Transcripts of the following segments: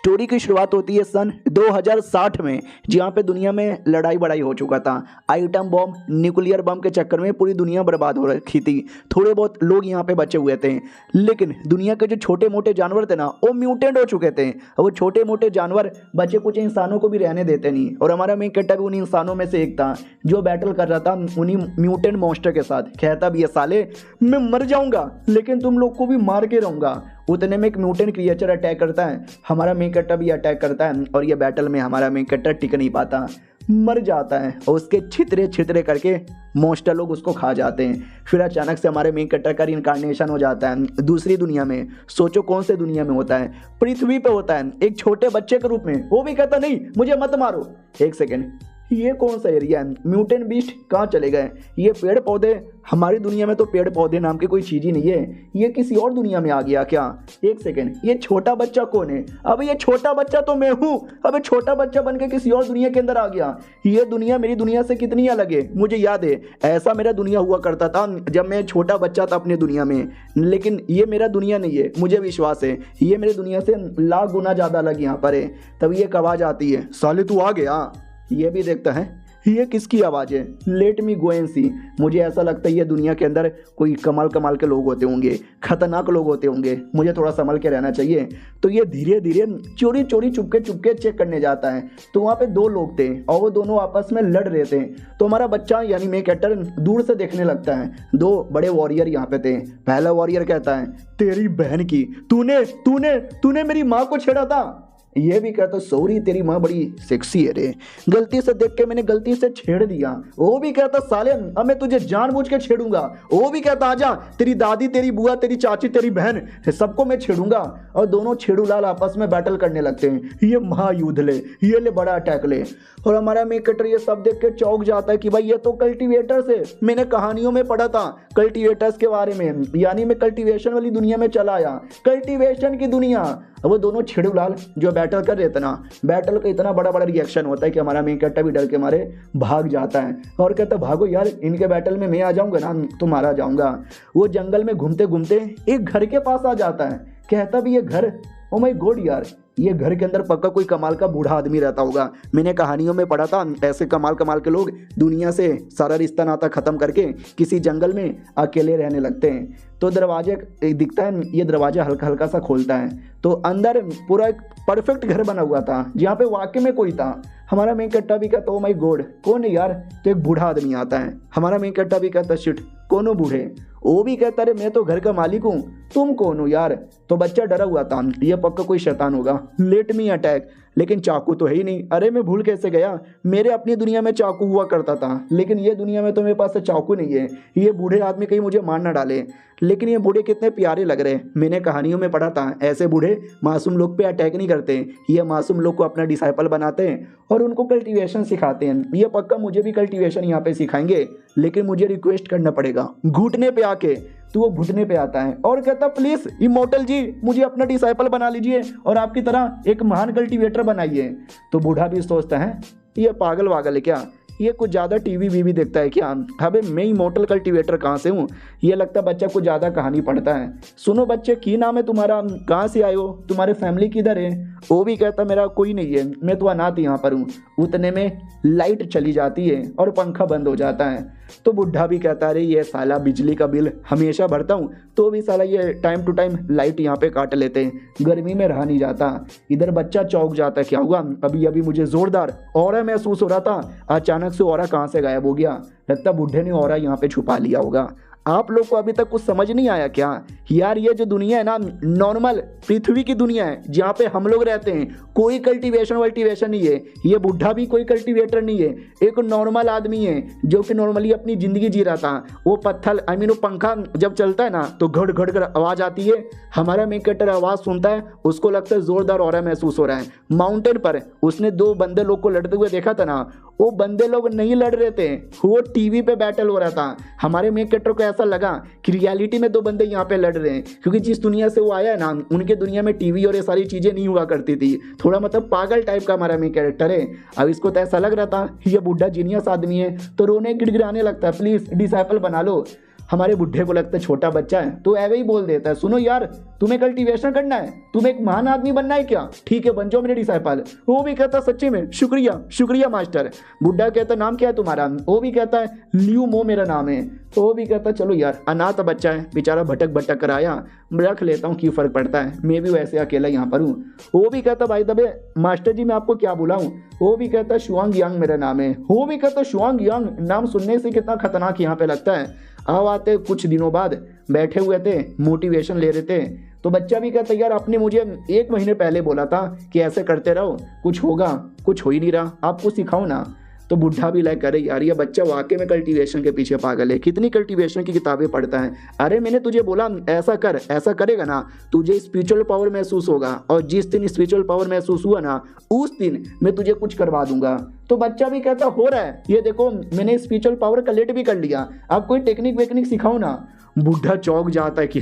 Story की शुरुआत होती है सन 2060 में, जहाँ पे दुनिया में लड़ाई बड़ाई हो चुका था। आइटम बम, न्यूक्लियर बम के चक्कर में पूरी दुनिया बर्बाद हो रखी थी। थोड़े बहुत लोग यहाँ पे बचे हुए थे, लेकिन दुनिया के जो छोटे मोटे जानवर थे ना, वो म्यूटेंट हो चुके थे। और वो छोटे मोटे जानवर बचे कुछ इंसानों को भी रहने देते नहीं। और हमारा मेन कैरेक्टर भी उन इंसानों में से एक था जो बैटल कर रहा था उन्हीं म्यूटेंट मॉन्स्टर के साथ। कहता भी ये साले मैं मर जाऊंगा लेकिन तुम लोग को भी मार के रहूंगा। उतने में एक म्यूटेंट क्रिएचर अटैक करता है, हमारा मेन कैरेक्टर भी अटैक करता है और ये बैटल में हमारा मेन कैरेक्टर टिक नहीं पाता, मर जाता है और उसके छितरे छितरे करके मॉन्स्टर लोग उसको खा जाते हैं। फिर अचानक से हमारे मेन कैरेक्टर का रिइंकार्नेशन हो जाता है दूसरी दुनिया में। सोचो कौन से दुनिया में होता है, पृथ्वी पे होता है, एक छोटे बच्चे के रूप में। वो भी कहता नहीं मुझे मत मारो। एक सेकेंड, ये कौन सा एरिया है? म्यूटेंट बीस्ट कहाँ चले गए? ये पेड़ पौधे, हमारी दुनिया में तो पेड़ पौधे नाम की कोई चीज़ ही नहीं है। ये किसी और दुनिया में आ गया क्या? एक सेकेंड, ये छोटा बच्चा कौन है? अब ये छोटा बच्चा तो मैं हूँ। अब छोटा बच्चा बन के किसी और दुनिया के अंदर आ गया। ये दुनिया मेरी दुनिया से कितनी अलग है। मुझे याद है ऐसा मेरा दुनिया हुआ करता था जब मैं छोटा बच्चा था अपनी दुनिया में, लेकिन ये मेरा दुनिया नहीं है। मुझे विश्वास है ये मेरी दुनिया से लाख गुना ज़्यादा अलग यहाँ पर है। तब ये एक आवाज़ आती है, साले तू आ गया। ये भी देखता है ये किसकी आवाज़ है, लेट मी गो एंड सी। मुझे ऐसा लगता है ये दुनिया के अंदर कोई कमाल कमाल के लोग होते होंगे, खतरनाक लोग होते होंगे, मुझे थोड़ा संभल के रहना चाहिए। तो ये धीरे धीरे चोरी चोरी चुपके चेक करने जाता है। तो वहाँ पे दो लोग थे और वो दोनों आपस में लड़ रहे थे। तो हमारा बच्चा यानी मेन कैरेक्टर दूर से देखने लगता है। दो बड़े वॉरियर यहाँ पे थे। पहला वॉरियर कहता है, तेरी बहन की तूने तूने तूने मेरी माँ को छेड़ा था। ये भी कहता सॉरी तेरी माँ बड़ी सेक्सी है रे, गलती से देख के मैंने गलती से छेड़ दिया। वो भी कहता साले अब मैं तुझे जानबूझ के छेड़ूंगा। वो भी कहता आजा, तेरी दादी तेरी बुआ तेरी चाची तेरी बहन सबको मैं छेड़ूंगा। और दोनों छेड़ूलाल आपस में बैटल करने लगते हैं। ये महायुद्ध ले, ये ले बड़ा अटैक ले। और हमारा मेन कैरेक्टर ये सब देख के चौंक जाता है कि भाई ये तो कल्टीवेटर्स है। मैंने कहानियों में पढ़ा था कल्टीवेटर्स के बारे में, यानी मैं कल्टीवेशन वाली दुनिया में चला आया, कल्टीवेशन की दुनिया। वो दोनों छेड़ूलाल जो बैटल कर रहे थे ना, बैटल का इतना बड़ा बड़ा रिएक्शन होता है कि हमारा मेन कैरेक्टर भी डर के मारे भाग जाता है और कहता भागो यार, इनके बैटल में मैं आ जाऊंगा ना तो मारा जाऊंगा। वो जंगल में घूमते घूमते एक घर के पास आ जाता है। कहता भी ये घर, ओ माय गॉड यार, ये घर के अंदर पक्का कोई कमाल का बूढ़ा आदमी रहता होगा। मैंने कहानियों में पढ़ा था ऐसे कमाल कमाल के लोग दुनिया से सारा रिश्ता नाता ख़त्म करके किसी जंगल में अकेले रहने लगते हैं। तो दरवाजे दिखता है, ये दरवाजा हल्का हल्का सा खोलता है तो अंदर पूरा एक परफेक्ट घर बना हुआ था जहाँ पे वाकई में कोई था। हमारा मेन कैरेक्टर भी कहता ओ माय गॉड कौन है यार? तो एक बूढ़ा आदमी आता है। हमारा मेन कैरेक्टर भी कहता शिट कौन हो बूढ़े? वो भी कहता अरे मैं तो घर का मालिक हूँ, तुम कौन हो यार? तो बच्चा डरा हुआ था, ये पक्का कोई शैतान होगा, लेट मी अटैक। लेकिन चाकू तो है ही नहीं। अरे मैं भूल कैसे गया, मेरे अपनी दुनिया में चाकू हुआ करता था, लेकिन ये दुनिया में तो मेरे पास चाकू नहीं है। ये बूढ़े आदमी कहीं मुझे मार ना डाले। लेकिन ये बूढ़े कितने प्यारे लग रहे हैं। मैंने कहानियों में पढ़ा था ऐसे बूढ़े मासूम लोग पे अटैक नहीं करते, ये मासूम लोग को अपना डिसाइपल बनाते हैं और उनको कल्टीवेशन सिखाते हैं। ये पक्का मुझे भी कल्टीवेशन यहाँ पे सिखाएंगे, लेकिन मुझे रिक्वेस्ट करना पड़ेगा घुटने पे आके। तो वो घुटने पे आता है और कहता प्लीज़ इमोर्टल जी मुझे अपना डिसाइपल बना लीजिए और आपकी तरह एक महान कल्टीवेटर बनाइए। तो बूढ़ा भी सोचता है ये पागल वागल है क्या, ये कुछ ज़्यादा टीवी वीवी देखता है क्या? अबे मैं इमोर्टल कल्टीवेटर कहाँ से हूँ? ये लगता है बच्चा कुछ ज़्यादा कहानी पढ़ता है। सुनो बच्चे, की नाम है तुम्हारा, कहाँ से आए हो, तुम्हारे फैमिली किधर है? वो भी कहता मेरा कोई नहीं है, मैं तो अनाथ यहाँ पर हूँ। उतने में लाइट चली जाती है और पंखा बंद हो जाता है। तो बुढ़ा भी कहता है अरे ये साला बिजली का बिल हमेशा भरता हूँ तो भी साला ये टाइम टू टाइम लाइट यहाँ पे काट लेते हैं, गर्मी में रहा नहीं जाता। इधर बच्चा चौंक जाता है क्या हुआ? अभी अभी मुझे जोरदार ऑरा महसूस हो रहा था, अचानक से ऑरा कहाँ से गायब हो गया? लगता बूढ़े ने ऑरा यहाँ पे छुपा लिया होगा। आप लोग को अभी तक कुछ समझ नहीं आया क्या यार? ये जो दुनिया है ना, नॉर्मल पृथ्वी की दुनिया है जहाँ पे हम लोग रहते हैं, कोई कल्टीवेशन वल्टीवेशन नहीं है। ये बुढ़ा भी कोई कल्टीवेटर नहीं है, एक नॉर्मल आदमी है जो कि नॉर्मली अपनी ज़िंदगी जी रहा था। वो पत्थर वो पंखा जब चलता है ना तो घड़ घड़ कर आवाज़ आती है। हमारा मेन कैरेक्टर आवाज़ सुनता है, उसको लगता है ज़ोरदार ऑरा महसूस हो रहा है। माउंटेन पर उसने दो बंदे लोग को लड़ते हुए देखा था ना, वो बंदे लोग नहीं लड़ रहे थे, वो टीवी पे बैटल हो रहा था। हमारे मेन कैरेक्टर को ऐसा लगा कि रियलिटी में दो बंदे यहाँ पे लड़ रहे हैं, क्योंकि जिस दुनिया से वो आया है ना उनके दुनिया में टीवी और ये सारी चीज़ें नहीं हुआ करती थी। थोड़ा मतलब पागल टाइप का हमारा मेन कैरेक्टर है। अब इसको तो ऐसा लग रहा था ये बुढ़ा जीनियस आदमी है तो रोने गिड़गिड़ाने लगता है, प्लीज़ डिसाइपल बना लो। हमारे बुढ़े को लगता है छोटा बच्चा है तो ऐवे ही बोल देता है, सुनो यार तुम्हें कल्टीवेशन करना है, तुम्हें एक महान आदमी बनना है क्या, ठीक है बन जाओ मेरे डिसाइपल। वो भी कहता सच्ची में शुक्रिया शुक्रिया मास्टर। बुढ़ा कहता नाम क्या है तुम्हारा, वो भी कहता है ल्यू मो मेरा नाम है। तो वो भी कहता चलो यार अनाथ बच्चा है बेचारा भटक भटक कर आया, रख लेता हूँ, क्यों फर्क पड़ता है, मैं भी वैसे अकेला यहाँ पर हूँ। वो भी कहता भाई दबे मास्टर जी मैं आपको क्या बुलाऊं। वो भी कहता शुआंग यांग मेरा नाम है। वो भी कहता शुआंग यांग नाम सुनने से कितना खतरनाक यहाँ पे लगता है। अब आते कुछ दिनों बाद बैठे हुए थे मोटिवेशन ले रहे थे, तो बच्चा भी कहता यार आपने मुझे 1 महीने पहले बोला था कि ऐसे करते रहो कुछ होगा, कुछ हो ही नहीं रहा, आपको सिखाओ ना। तो बुढ़ा भी लाइक करे यार ये बच्चा वाकई में कल्टीवेशन के पीछे पागल है, कितनी कल्टीवेशन की किताबें पढ़ता है। अरे मैंने तुझे बोला ऐसा कर, ऐसा करेगा ना तुझे स्पिरिचुअल पावर महसूस होगा, और जिस दिन स्पिरिचुअल पावर महसूस हुआ ना उस दिन मैं तुझे कुछ करवा दूंगा। तो बच्चा भी कहता हो रहा है, ये देखो मैंने स्पिरिचुअल पावर कलेक्ट भी कर लिया, आप कोई टेक्निक वेक्निक सिखाओ ना। बुढ़ा चौंक जाता है कि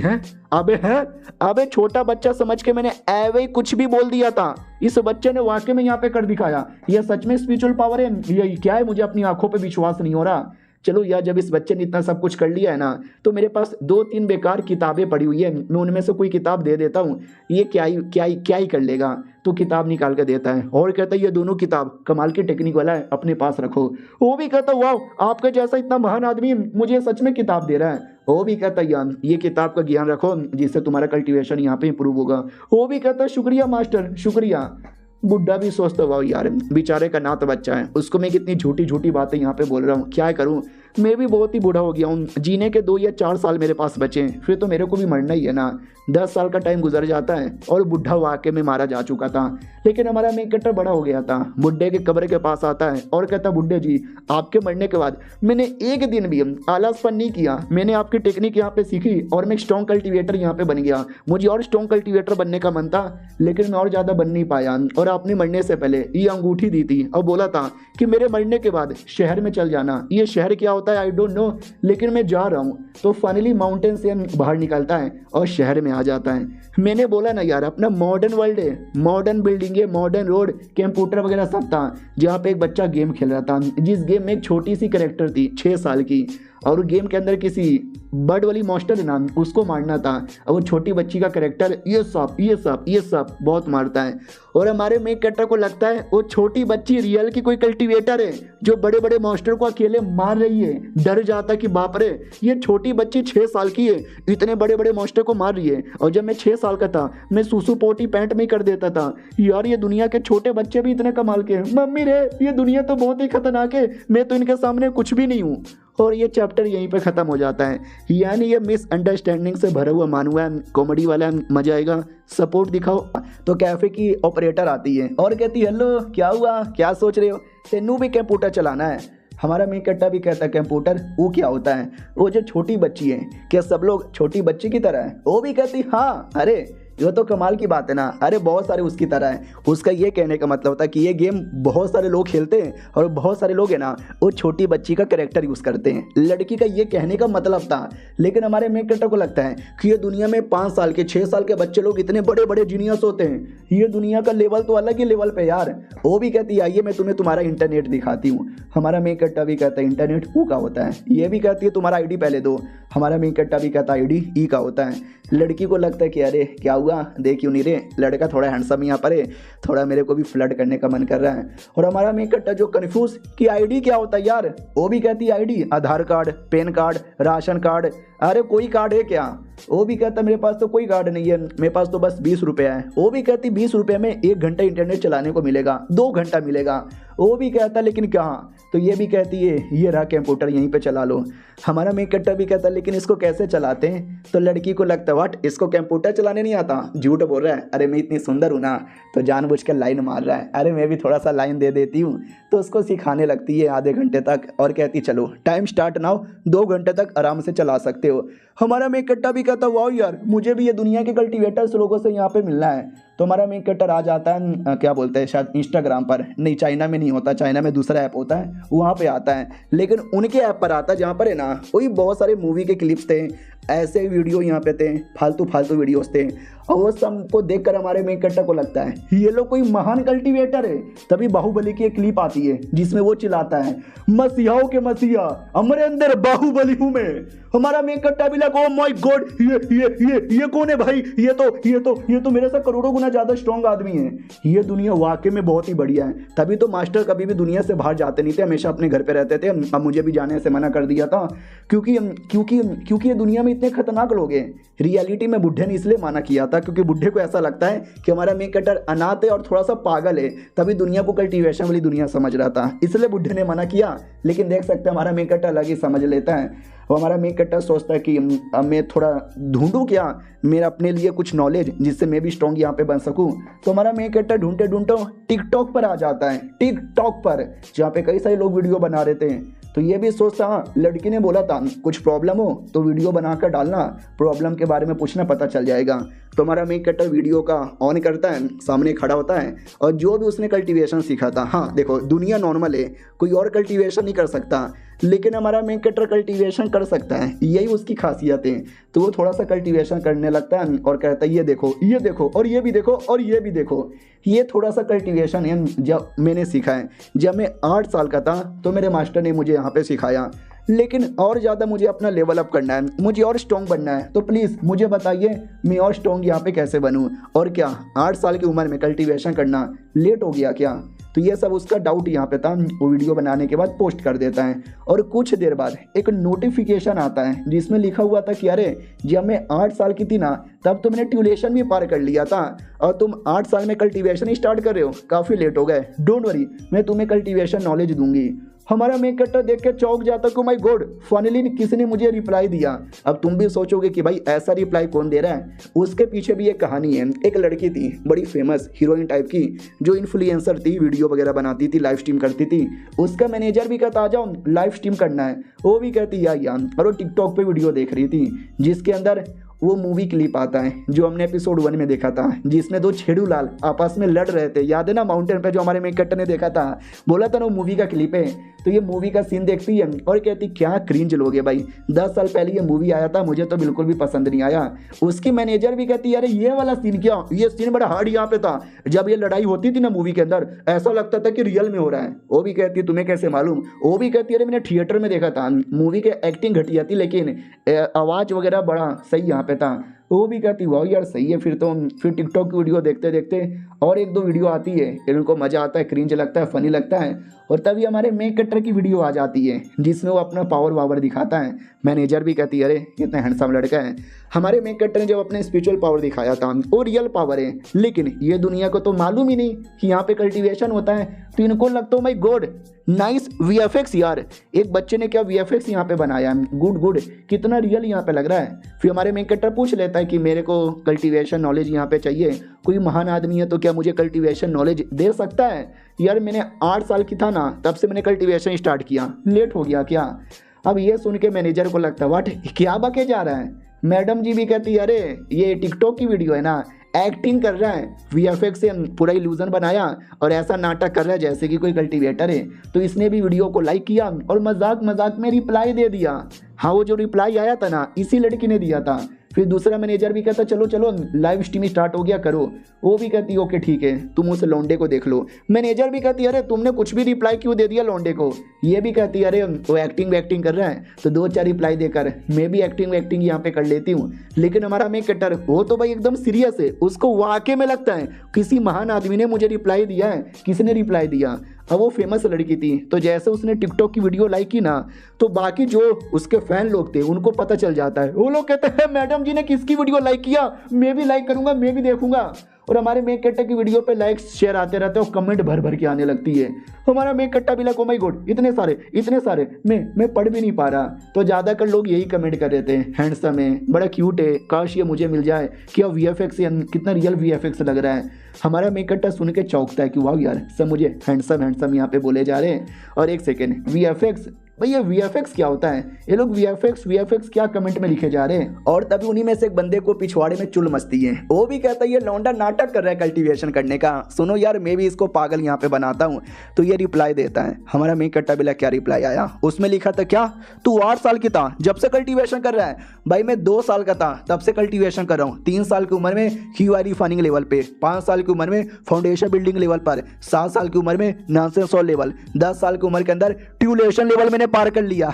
अबे छोटा बच्चा समझ के मैंने ऐवे ही कुछ भी बोल दिया था, इस बच्चे ने वाकई में यहाँ पे कर दिखाया, ये सच में स्पिरिचुअल पावर है, ये क्या है मुझे अपनी आंखों पे विश्वास नहीं हो रहा। चलो यार जब इस बच्चे ने इतना सब कुछ कर लिया है ना तो मेरे पास 2-3 बेकार किताबें पड़ी हुई है, मैं उनमें से कोई किताब दे देता हूँ, ये क्या ही कर लेगा। तो किताब निकाल कर देता है और कहता है ये दोनों किताब कमाल की टेक्निक वाला है, अपने पास रखो। वो भी कहता वाह आपके जैसा इतना महान आदमी मुझे सच में किताब दे रहा है। वो भी कहता यार ये किताब का ज्ञान रखो जिससे तुम्हारा कल्टीवेशन यहाँ पे इंप्रूव होगा। वो भी कहता शुक्रिया मास्टर शुक्रिया। बुढ़ा भी सोचता वाह यार बेचारे का नात बच्चा है, उसको मैं कितनी झूठी झूठी बातें यहाँ पे बोल रहा हूँ, क्या करूँ, मैं भी बहुत ही बूढ़ा हो गया हूँ, जीने के 2 या 4 साल मेरे पास बचे हैं, फिर तो मेरे को भी मरना ही है ना। 10 साल का टाइम गुजर जाता है और बुढ़ा वाकई में मारा जा चुका था, लेकिन हमारा मेन कैरेक्टर बड़ा हो गया था। बुढ़े के कब्र के पास आता है और कहता बुढ़े जी आपके मरने के बाद मैंने एक दिन भी आलसपन नहीं किया, मैंने आपकी टेक्निक यहाँ पे सीखी और मैं स्ट्रॉन्ग कल्टीवेटर यहाँ पे बन गया। मुझे और स्ट्रॉन्ग कल्टीवेटर बनने का मन था लेकिन मैं और ज़्यादा बन नहीं पाया, और आपने मरने से पहले ये अंगूठी दी थी और बोला था कि मेरे मरने के बाद शहर में चल जाना। ये शहर क्या होता है आई डोंट नो, लेकिन मैं जा रहा हूँ। तो फाइनली माउंटेन से बाहर निकलता है और शहर में आ जाता है। मैंने बोला ना यार अपना मॉडर्न वर्ल्ड है, मॉडर्न बिल्डिंग है, मॉडर्न रोड, कंप्यूटर वगैरह सब था, जहाँ पे एक बच्चा गेम खेल रहा था, जिस गेम में एक छोटी सी कैरेक्टर थी 6 साल की, और गेम के अंदर किसी बर्ड वाली मॉन्स्टर है ना उसको मारना था, और वो छोटी बच्ची का कैरेक्टर ये सब बहुत मारता है। और हमारे मेन कैरेक्टर को लगता है वो छोटी बच्ची रियल की कोई कल्टीवेटर है जो बड़े बड़े मॉन्स्टर को अकेले मार रही है। डर जाता कि बाप रे ये छोटी बच्ची 6 साल की है, इतने बड़े बड़े मॉन्स्टर को मार रही है, और जब मैं 6 साल का था मैं सूसू पोटी पैंट में ही कर देता था। यार ये दुनिया के छोटे बच्चे भी इतने कमाल के हैं, मम्मी रे ये दुनिया तो बहुत ही खतरनाक है, मैं तो इनके सामने कुछ भी नहीं हूँ। और ये चैप्टर यहीं पे ख़त्म हो जाता है। यानी ये मिसअंडरस्टैंडिंग से भरा हुआ मानवा है, कॉमेडी वाला है, मजा आएगा, सपोर्ट दिखाओ। तो कैफ़े की ऑपरेटर आती है और कहती है हेलो क्या हुआ, क्या सोच रहे हो, तेनू भी कंप्यूटर चलाना है। हमारा मेन कट्टा भी कहता है कंप्यूटर वो क्या होता है, वो जो छोटी बच्ची है क्या सब लोग छोटी बच्ची की तरह है। वो भी कहती हाँ अरे ये तो कमाल की बात है ना, अरे बहुत सारे उसकी तरह है। उसका ये कहने का मतलब था कि ये गेम बहुत सारे लोग खेलते हैं और बहुत सारे लोग हैं ना वो छोटी बच्ची का कैरेक्टर यूज़ करते हैं, लड़की का ये कहने का मतलब था। लेकिन हमारे मेन कैरेक्टर को लगता है कि ये दुनिया में 5 साल के 6 साल के बच्चे लोग इतने बड़े बड़े जीनियस होते हैं, ये दुनिया का लेवल तो अलग ही लेवल पे यार। वो भी कहती है आइए मैं तुम्हें तुम्हारा इंटरनेट दिखाती हूँ। हमारा मेन कैरेक्टर भी कहता है इंटरनेट वो का होता है। ये भी कहती है तुम्हारा आईडी पहले दो। हमारा मेन कैरेक्टर भी कहता है आईडी ई का होता है। लड़की को लगता है कि अरे क्या हुआ देख क्यों नहीं रे, लड़का थोड़ा हैंडसम यहाँ पर है, थोड़ा मेरे को भी फ्लर्ट करने का मन कर रहा है। और हमारा मेन कैरेक्टर जो कन्फ्यूज कि आईडी क्या होता है यार, वो भी कहती है ID Aadhaar card, PAN card, ration card, अरे कोई कार्ड है क्या। वो भी कहता मेरे पास तो कोई कार्ड नहीं है, मेरे पास तो बस 20 रुपये है। वो भी कहती 20 रुपये में 1 घंटा इंटरनेट चलाने को मिलेगा, 2 घंटा मिलेगा। वो भी कहता लेकिन कहाँ, तो ये भी कहती है ये रहा कंप्यूटर यहीं पे चला लो। हमारा मेन कैरेक्टर भी कहता लेकिन इसको कैसे चलाते हैं। तो लड़की को लगता व्हाट इसको कंप्यूटर चलाने नहीं आता, झूठ बोल रहा है, अरे मैं इतनी सुंदर हूँ ना, तो जानबूझकर लाइन मार रहा है, अरे मैं भी थोड़ा सा लाइन दे देती हूँ। तो उसको सिखाने लगती है आधे घंटे तक और कहती चलो टाइम स्टार्ट नाउ, 2 घंटे तक आराम से चला सकते हो। हमारा मेन कैरेक्टर भी कहता वाह यार मुझे भी ये दुनिया के कल्टीवेटर्स लोगों से यहाँ पे मिलना है। तो हमारा मेन कैरेक्टर आ जाता है क्या बोलते हैं शायद इंस्टाग्राम पर, नहीं चाइना में नहीं होता, चाइना में दूसरा ऐप होता है, वहाँ पे आता है। लेकिन उनके ऐप पर आता है जहाँ पर है ना वही बहुत सारे मूवी के क्लिप्स थे, ऐसे वीडियो यहाँ पे थे, फालतू फालतू वीडियोस थे, और वो सबको देखकर हमारे मेन कैरेक्टर को लगता है ये लोग कोई महान कल्टीवेटर है। तभी बाहुबली की एक क्लिप आती है जिसमें वो चिल्लाता है, मसीहाओं के मसीहा, हमारे अंदर बाहुबली हूं मैं। हमारा मेन कैरेक्टर भी लगा, ओ माय गॉड, ये कौन है भाई? ये तो मेरे से करोड़ों गुना ज्यादा स्ट्रॉन्ग आदमी है। ये दुनिया वाकई में बहुत ही बढ़िया है। तभी तो मास्टर कभी भी दुनिया से बाहर जाते नहीं थे, हमेशा अपने घर पे रहते थे। अब मुझे भी जाने से मना कर दिया था क्योंकि ये दुनिया में इतने खतरनाक लोग हैं। रियलिटी में बुढ़े ने इसलिए मना किया था क्योंकि बुढ़े को ऐसा लगता है कि हमारा मेन कैरेक्टर अनाथ है और थोड़ा सा पागल है, तभी दुनिया को कल्टीवेशन वाली दुनिया समझ रहा था, इसलिए बुढ़े ने मना किया। लेकिन देख सकते हैं हमारा मेन कैरेक्टर अलग ही समझ लेता है। वो हमारा मेन कैरेक्टर सोचता है कि अब मैं थोड़ा ढूंढूं क्या मेरा अपने लिए कुछ नॉलेज जिससे मैं भी स्ट्रॉन्ग यहाँ पे बन सकूं। तो हमारा मेन कैरेक्टर ढूंढते टिकटॉक पर आ जाता है, टिकटॉक पर जहाँ पे कई सारे लोग वीडियो बना रहे थे। तो ये भी सोचता, हाँ लड़की ने बोला था कुछ प्रॉब्लम हो तो वीडियो बनाकर डालना, प्रॉब्लम के बारे में पूछना, पता चल जाएगा। तो हमारा मेन कैरेक्टर वीडियो का ऑन करता है, सामने खड़ा होता है और जो भी उसने कल्टीवेशन सीखा था, हाँ देखो दुनिया नॉर्मल है, कोई और कल्टीवेशन नहीं कर सकता, लेकिन हमारा मेन कैरेक्टर कल्टीवेशन कर सकता है, यही उसकी खासियत है। तो वो थोड़ा सा कल्टीवेशन करने लगता है और कहता है ये देखो और ये भी देखो और ये भी देखो। ये थोड़ा सा कल्टीवेशन है जब मैंने सीखा है। जब मैं 8 साल का था तो मेरे मास्टर ने मुझे यहाँ पे सिखाया, लेकिन और ज़्यादा मुझे अपना लेवल अप करना है, मुझे और स्ट्रॉन्ग बनना है। तो प्लीज़ मुझे बताइए मैं और स्ट्रॉन्ग यहाँ पे कैसे बनूँ। और क्या 8 साल की उम्र में कल्टीवेशन करना लेट हो गया क्या? तो ये सब उसका डाउट यहाँ पे था। वो वीडियो बनाने के बाद पोस्ट कर देता है और कुछ देर बाद एक नोटिफिकेशन आता है जिसमें लिखा हुआ था कि अरे जब मैं 8 साल की थी ना तब तो मैंने ट्यूलेशन भी पार कर लिया था और तुम 8 साल में कल्टीवेशन स्टार्ट कर रहे हो, काफ़ी लेट हो गए। डोंट वरी, मैं तुम्हें कल्टीवेशन नॉलेज दूंगी। हमारा मेन कैरेक्टर देख के चौंक जाता है, माय गॉड फाइनली किसी ने मुझे रिप्लाई दिया। अब तुम भी सोचोगे कि भाई ऐसा रिप्लाई कौन दे रहा है। उसके पीछे भी एक कहानी है। एक लड़की थी बड़ी फेमस हीरोइन टाइप की, जो इन्फ्लुएंसर थी, वीडियो वगैरह बनाती थी, लाइव स्ट्रीम करती थी। उसका मैनेजर भी कहता आ जाओ लाइव स्ट्रीम करना है, वो भी कहती या और वो टिकटॉक पे वीडियो देख रही थी जिसके अंदर वो मूवी क्लिप आता है जो हमने एपिसोड 1 में देखा था, जिसमें 2 छेड़ू लाल आपस में लड़ रहे थे, याद है ना, माउंटेन पे जो हमारे मेन कैरेक्टर ने देखा था, बोला था ना वो मूवी का क्लिप है। तो ये मूवी का सीन देखती है और कहती क्या क्रिंज लोग है भाई, 10 साल पहले ये मूवी आया था, मुझे तो बिल्कुल भी पसंद नहीं आया। उसकी मैनेजर भी कहती है अरे ये वाला सीन क्या, ये सीन बड़ा हार्ड यहाँ पे था, जब ये लड़ाई होती थी ना मूवी के अंदर ऐसा लगता था कि रियल में हो रहा है। वो भी कहती है तुम्हें कैसे मालूम? वो भी कहती है अरे मैंने थिएटर में देखा था, मूवी की एक्टिंग घटिया थी लेकिन आवाज़ वगैरह बड़ा सही यहाँ पे था। वो भी कहती वाह यार सही है। फिर टिकटॉक की वीडियो देखते देखते और 1-2 वीडियो आती है, इनको मज़ा आता है, क्रिंज लगता है, फनी लगता है। और तभी हमारे मेन कैरेक्टर की वीडियो आ जाती है जिसमें वो अपना पावर वावर दिखाता है। मैनेजर भी कहती है अरे कितना हैंडसम लड़का है। हमारे मेन कैरेक्टर ने जब अपने स्पिरिचुअल पावर दिखाया था वो रियल पावर है, लेकिन ये दुनिया को तो मालूम ही नहीं कि यहाँ पे कल्टीवेशन होता है। तो इनको लगता है माय गॉड नाइस VFX यार, एक बच्चे ने क्या VFX यहाँ पे बनाया, गुड कितना रियल यहाँ पे लग रहा है। फिर हमारे मेन कैरेक्टर पूछ लेता है कि मेरे को कल्टीवेशन नॉलेज यहाँ पे चाहिए, कोई महान आदमी है तो क्या मुझे कल्टीवेशन नॉलेज दे सकता है? यार मैंने 8 साल की था ना तब से मैंने कल्टीवेशन स्टार्ट किया, लेट हो गया क्या? अब ये सुन के मैनेजर को लगता है वाट क्या बके जा रहा है। मैडम जी भी कहती है अरे ये टिकटॉक की वीडियो है ना, एक्टिंग कर रहा है, VFX से पूरा इल्यूजन बनाया और ऐसा नाटक कर रहा है जैसे कि कोई कल्टीवेटर है। तो इसने भी वीडियो को लाइक किया और मजाक में रिप्लाई दे दिया। हाँ वो जो रिप्लाई आया था ना इसी लड़की ने दिया था। फिर दूसरा मैनेजर भी कहता चलो लाइव स्ट्रीम स्टार्ट हो गया करो। वो भी कहती ओके ठीक है, तुम उस लौंडे को देख लो। मैनेजर भी कहती अरे तुमने कुछ भी रिप्लाई क्यों दे दिया लौंडे को? ये भी कहती अरे वो एक्टिंग कर रहा है तो 2-4 रिप्लाई देकर मैं भी एक्टिंग यहाँ पे कर लेती हूँ। लेकिन हमारा मेन कैरेक्टर वो तो भाई एकदम सीरियस है, उसको वाकई में लगता है किसी महान आदमी ने मुझे रिप्लाई दिया है। किसने रिप्लाई दिया? अब वो फेमस लड़की थी, तो जैसे उसने टिकटॉक की वीडियो लाइक की ना तो बाकी जो उसके फैन लोग थे उनको पता चल जाता है। वो लोग कहते हैं मैडम जी ने किसकी वीडियो लाइक किया, मैं भी लाइक करूंगा, मैं भी देखूंगा। और हमारे मेन कैरेक्टर की वीडियो पे लाइक्स शेयर आते रहते हैं और कमेंट भर के आने लगती है। हमारा मेन कैरेक्टर भी लाइक ओ माय गॉड इतने सारे मैं पढ़ भी नहीं पा रहा। तो ज़्यादातर लोग यही कमेंट कर रहे थे हैंडसम है, बड़ा क्यूट है, काश ये मुझे मिल जाए, क्या VFX कितना रियल VFX लग रहा है। हमारा मेन कैरेक्टर सुन के चौंकता है कि वाह यार सब मुझे हैंडसम यहाँ पे बोले जा रहे हैं। और एक सेकेंड, VFX भाई ये VFX क्या होता है? ये लोग VFX क्या कमेंट में लिखे जा रहे हैं। और तभी उन्हीं में से एक बंदे को पिछवाड़े में चुल मचती है। वो भी कहता है ये लौंडा नाटक कर रहा है कल्टीवेशन करने का, सुनो यार मैं भी इसको पागल यहाँ पे बनाता हूँ। तो ये रिप्लाई देता है। हमारा मेन कट्टा बिल्ला क्या रिप्लाई आया, उसमें लिखा था क्या, तू 8 साल की था जब से कल्टीवेशन कर रहा है? भाई मैं 2 साल का था तब से कल्टीवेशन कर रहा हूँ। 3 साल की उम्र में QI रिफाइनिंग लेवल पे, 5 साल की उम्र में फाउंडेशन बिल्डिंग लेवल पर, 7 साल की उम्र में नॉनसेंस लेवल, 10 साल की उम्र के अंदर ट्यूलेशन लेवल मैंने पार कर लिया।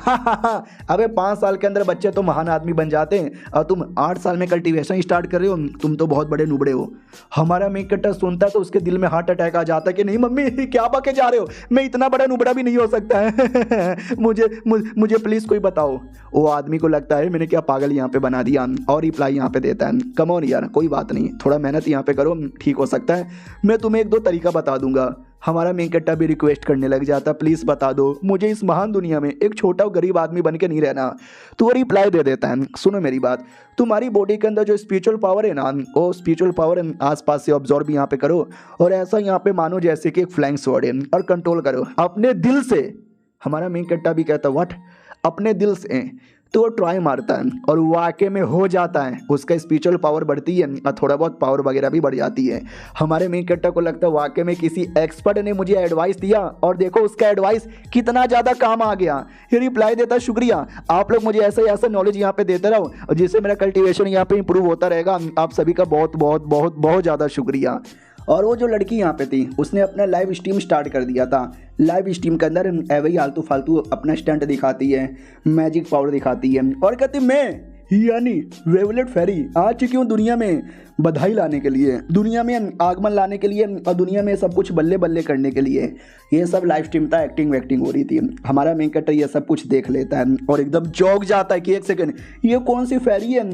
अबे 5 साल के अंदर बच्चे तो महान आदमी बन जाते हैं और तुम 8 साल में कल्टीवेशन स्टार्ट कर रहे हो, तुम तो बहुत बड़े नुबड़े हो। हमारा मेन कट्टा सुनता तो उसके दिल में हार्ट अटैक आ जाता कि नहीं मम्मी क्या बके जा रहे हो, मैं इतना बड़ा नुबड़ा भी नहीं हो सकता है। मुझे प्लीज कोई बताओ। वो आदमी को लगता है मैंने क्या पागल यहाँ पे बना दिया, और रिप्लाई यहाँ पे देता है, कम ऑन यार कोई बात नहीं, थोड़ा मेहनत यहाँ पे करो, ठीक हो सकता है, मैं तुम्हें 1-2 तरीका बता दूंगा। हमारा मेन कट्टा भी रिक्वेस्ट करने लग जाता, प्लीज़ बता दो, मुझे इस महान दुनिया में एक छोटा गरीब आदमी बन के नहीं रहना। तो वो रिप्लाई दे देता है, सुनो मेरी बात, तुम्हारी बॉडी के अंदर जो स्पिरिचुअल पावर है ना, वो स्पिरिचुअल पावर आसपास से ऑब्जॉर्व यहाँ पे करो और ऐसा यहाँ पे मानो जैसे कि एक फ्लैंक स्वॉर्ड है और कंट्रोल करो अपने दिल से। हमारा मेन कट्टा भी कहता व्हाट, अपने दिल से? तो वो ट्राई मारता है और वाकई में हो जाता है, उसका स्पिरिचुअल पावर बढ़ती है और थोड़ा बहुत पावर वगैरह भी बढ़ जाती है। हमारे मेन कट्टा को लगता है वाकई में किसी एक्सपर्ट ने मुझे एडवाइस दिया और देखो उसका एडवाइस कितना ज़्यादा काम आ गया। ये रिप्लाई देता है शुक्रिया, आप लोग मुझे ऐसा नॉलेज यहाँ पे देते रहो और जिससे मेरा कल्टीवेशन यहाँ पे इंप्रूव होता रहेगा। आप सभी का बहुत बहुत बहुत बहुत ज़्यादा शुक्रिया। और वो जो लड़की यहाँ पे थी उसने अपना लाइव स्ट्रीम स्टार्ट कर दिया था। लाइव स्ट्रीम के अंदर वही आलतू फालतू अपना स्टंट दिखाती है, मैजिक पावर दिखाती है और कहती मैं यानी वेवलेट फेरी आ चुकी हूँ दुनिया में बधाई लाने के लिए, दुनिया में आगमन लाने के लिए और दुनिया में सब कुछ बल्ले बल्ले करने के लिए। ये सब लाइव स्ट्रीम था, एक्टिंग वैक्टिंग हो रही थी। हमारा मेन कट्टर ये सब कुछ देख लेता है और एकदम चौंक जाता है कि एक सेकंड ये कौन सी फेरी है,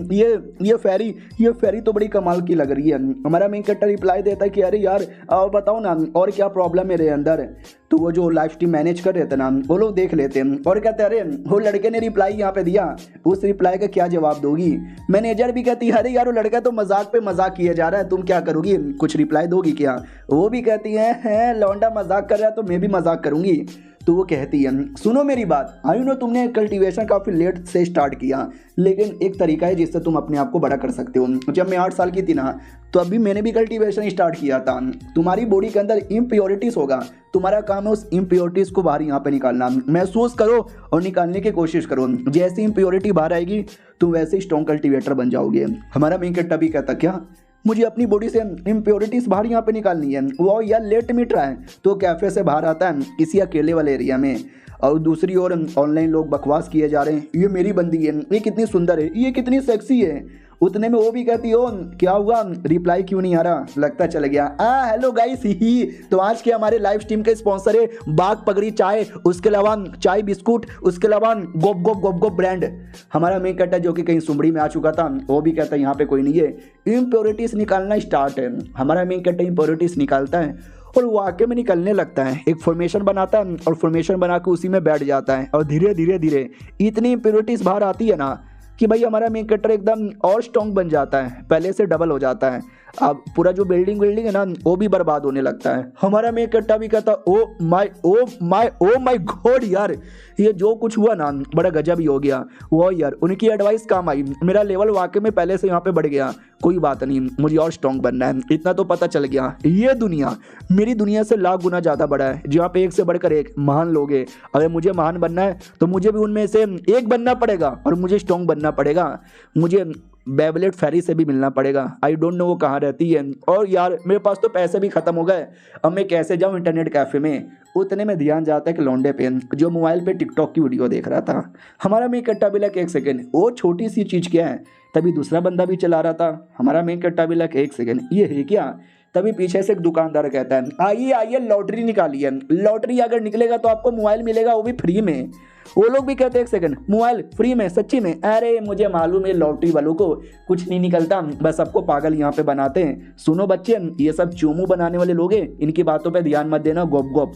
ये फेरी तो बड़ी कमाल की लग रही है। हमारा मेन कट्टर रिप्लाई देता है कि अरे यार और बताओ ना और क्या प्रॉब्लम मेरे अंदर। तो वो जो लाइव स्ट्रीम मैनेज कर रहे थे ना वो लोग देख लेते हैं और कहते हैं अरे वो लड़के ने रिप्लाई यहाँ पे दिया, उस रिप्लाई का क्या जवाब दोगी? मैनेजर भी कहती है अरे यार वो लड़का तो मजाक पे मजाक किया जा रहा है, तुम क्या करोगी, कुछ रिप्लाई दोगी क्या? वो भी कहती है लौंडा मजाक कर रहा है तो मैं भी मजाक करूंगी। तो वो कहती है सुनो मेरी बात, आई नो तुमने कल्टीवेशन काफ़ी लेट से स्टार्ट किया लेकिन एक तरीका है जिससे तुम अपने आप को बड़ा कर सकते हो। जब मैं 8 साल की थी ना तो अभी मैंने भी कल्टीवेशन स्टार्ट किया था। तुम्हारी बॉडी के अंदर इम्प्योरिटीज़ होगा, तुम्हारा काम है उस इम्प्योरिटीज़ को बाहर यहाँ पे निकालना। महसूस करो और निकालने की कोशिश करो, जैसी इम्प्योरिटी बाहर आएगी तुम वैसे ही स्ट्रॉन्ग कल्टीवेटर बन जाओगे। हमारा मेन कट्टा भी कहता क्या मुझे अपनी बॉडी से इम्प्योरिटीज़ बाहर यहाँ पे निकालनी है? वो यार लेट मी ट्राई। तो कैफ़े से बाहर आता है किसी अकेले वाले एरिया में और दूसरी ओर ऑनलाइन लोग बकवास किए जा रहे हैं, ये मेरी बंदी है, ये कितनी सुंदर है, ये कितनी सेक्सी है। उतने में वो भी कहती हो क्या हुआ रिप्लाई क्यों नहीं आ रहा, लगता चल गया। हेलो गाइस ही तो आज के हमारे लाइव स्ट्रीम का स्पॉन्सर है बाग पगड़ी चाय, उसके अलावा चाय बिस्कुट, उसके अलावा गोप गोप गोप गोप ब्रांड। हमारा मेन कट्टा जो कि कहीं सुमड़ी में आ चुका था वो भी कहता है यहाँ पे कोई नहीं है, इम्प्योरिटीज निकालना स्टार्ट है। हमारा मेन कट्टा इम्प्योरिटीज निकालता है और वाकई में निकलने लगता है, एक फॉर्मेशन बनाता है और फॉर्मेशन बना के उसी में बैठ जाता है और धीरे धीरे धीरे इतनी इम्प्योरिटीज बाहर आती है ना कि भाई हमारा मेन कट्टर एकदम और स्ट्रॉन्ग बन जाता है, पहले से डबल हो जाता है। अब पूरा जो बिल्डिंग है ना वो भी बर्बाद होने लगता है। हमारा मेन कट्टा भी कहता ओ माय गॉड यार ये जो कुछ हुआ ना बड़ा गजब ही हो गया। वो यार उनकी एडवाइस काम आई, मेरा लेवल वाकई में पहले से यहाँ पे बढ़ गया, कोई बात नहीं मुझे और स्ट्रॉन्ग बनना है। इतना तो पता चल गया ये दुनिया मेरी दुनिया से लाख गुना ज़्यादा बड़ा है, जहाँ पे एक से बढ़कर एक महान लोग हैं। अगर मुझे महान बनना है तो मुझे भी उनमें से एक बनना पड़ेगा और मुझे स्ट्रॉन्ग बनना पड़ेगा, मुझे बेबलेट फेरी से भी मिलना पड़ेगा। आई डोंट नो वो कहाँ रहती है और यार मेरे पास तो पैसे भी ख़त्म हो गए, अब मैं कैसे जाऊँ इंटरनेट कैफ़े में। उतने में ध्यान जाता है कि लौंडे पेन जो मोबाइल पे टिकटॉक की वीडियो देख रहा था। हमारा मेन कट्टा भी लग एक सेकेंड वो छोटी सी चीज़ क्या है, तभी दूसरा बंदा भी चला रहा था। हमारा मेन कट्टा भी लग एक सेकेंड ये है क्या, तभी पीछे से एक दुकानदार कहता है आइए आइए लॉटरी निकालिए, लॉटरी अगर निकलेगा तो आपको मोबाइल मिलेगा वो भी फ्री में। वो लोग भी कहते हैं एक सेकंड मोबाइल फ्री में, सच्ची में? अरे मुझे मालूम है लॉटरी वालों को कुछ नहीं निकलता, बस सबको पागल यहाँ पे बनाते हैं। सुनो बच्चे ये सब चूमू बनाने वाले लोग हैं, इनकी बातों पे ध्यान मत देना, गोप गोप।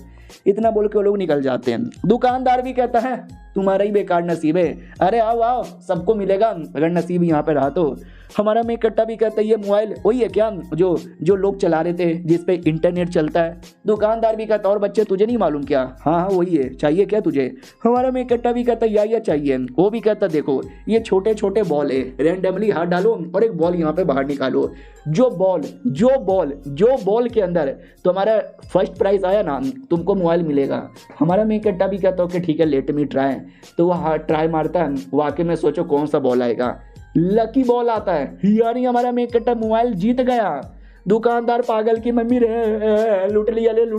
इतना बोल के वो लोग निकल जाते हैं। दुकानदार भी कहता है तुम्हारा ही बेकार नसीब है। अरे आओ आओ, सबको मिलेगा अगर नसीब यहाँ पे रहा तो। हमारा मेक कट्टा भी कहता है ये मोबाइल वही है क्या जो जो लोग चला रहे थे, जिस पे इंटरनेट चलता है। दुकानदार भी कहता और बच्चे तुझे नहीं मालूम क्या? हाँ हाँ वही है, चाहिए क्या तुझे? हमारा मेक कट्टा भी कहता या चाहिए। वो भी कहता देखो ये छोटे छोटे बॉल है, रेंडमली हाथ डालो और एक बॉल यहाँ पे बाहर निकालो। जो बॉल के अंदर तुम्हारा फर्स्ट प्राइज आया ना, तुमको मोबाइल मिलेगा। हमारा मेक कट्टा भी कहता कि ठीक है लेट मी ट्राई। तो वह ट्राई मारता है, वाकई में सोचो कौन सा बॉल आएगा, लकी बॉल आता है। यानी हमारा मेक कट्टा मोबाइल जीत गया। दुकानदार पागल की मम्मी रे लूट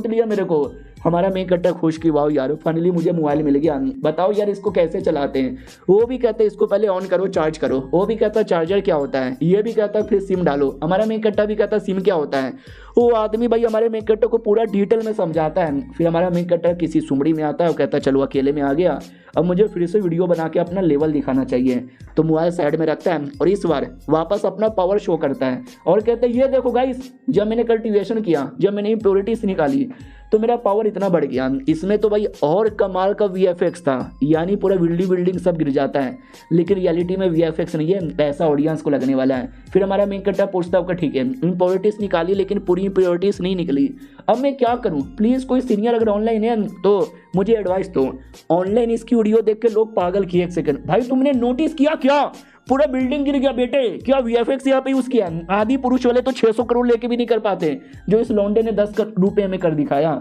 लिया मेरे को। हमारा मेक कट्टा खुश की वाओ यार फाइनली मुझे मोबाइल मिल गया। बताओ यार इसको कैसे चलाते हैं? वो भी कहते हैं इसको पहले ऑन करो चार्ज करो। वो भी कहता चार्जर क्या होता है, ये भी कहता फिर सिम डालो। हमारा मेक कट्टा भी कहता सिम क्या होता है। वो आदमी भाई हमारे मेक कट्टे को पूरा डिटेल में समझाता है। फिर हमारा मेक कट्टा किसी सुमड़ी में आता है और कहता चलो अकेले में आ गया, अब मुझे फिर से वीडियो बना के अपना लेवल दिखाना चाहिए। तो मोबाइल साइड में रखता है और इस बार वापस अपना पावर शो करता है और कहते हैं ये देखो गाइस, जब मैंने कल्टीवेशन किया, जब मैंने इम्प्योरिटीज निकाली तो मेरा पावर इतना बढ़ गया। इसमें तो भाई और कमाल का VFX था, यानी पूरा बिल्डिंग सब गिर जाता है। लेकिन रियलिटी में VFX नहीं है, पैसा ऑडियंस को लगने वाला है। फिर हमारा मेक कट्टा पूछता होगा ठीक है इम्प्योरिटीज निकाली लेकिन पूरी इम्प्योरिटीज नहीं निकली, अब मैं क्या करूं? प्लीज़ कोई सीनियर अगर ऑनलाइन है तो मुझे एडवाइस दो। ऑनलाइन इसकी वीडियो देख के लोग पागल किए। एक सेकंड भाई तुमने नोटिस किया क्या पूरा बिल्डिंग गिर गया बेटे? क्या VFX यहाँ पे यूज किया? आदि पुरुष वाले तो 600 करोड़ लेके भी नहीं कर पाते, जो इस लौंडे ने 10 रुपए में कर दिखाया।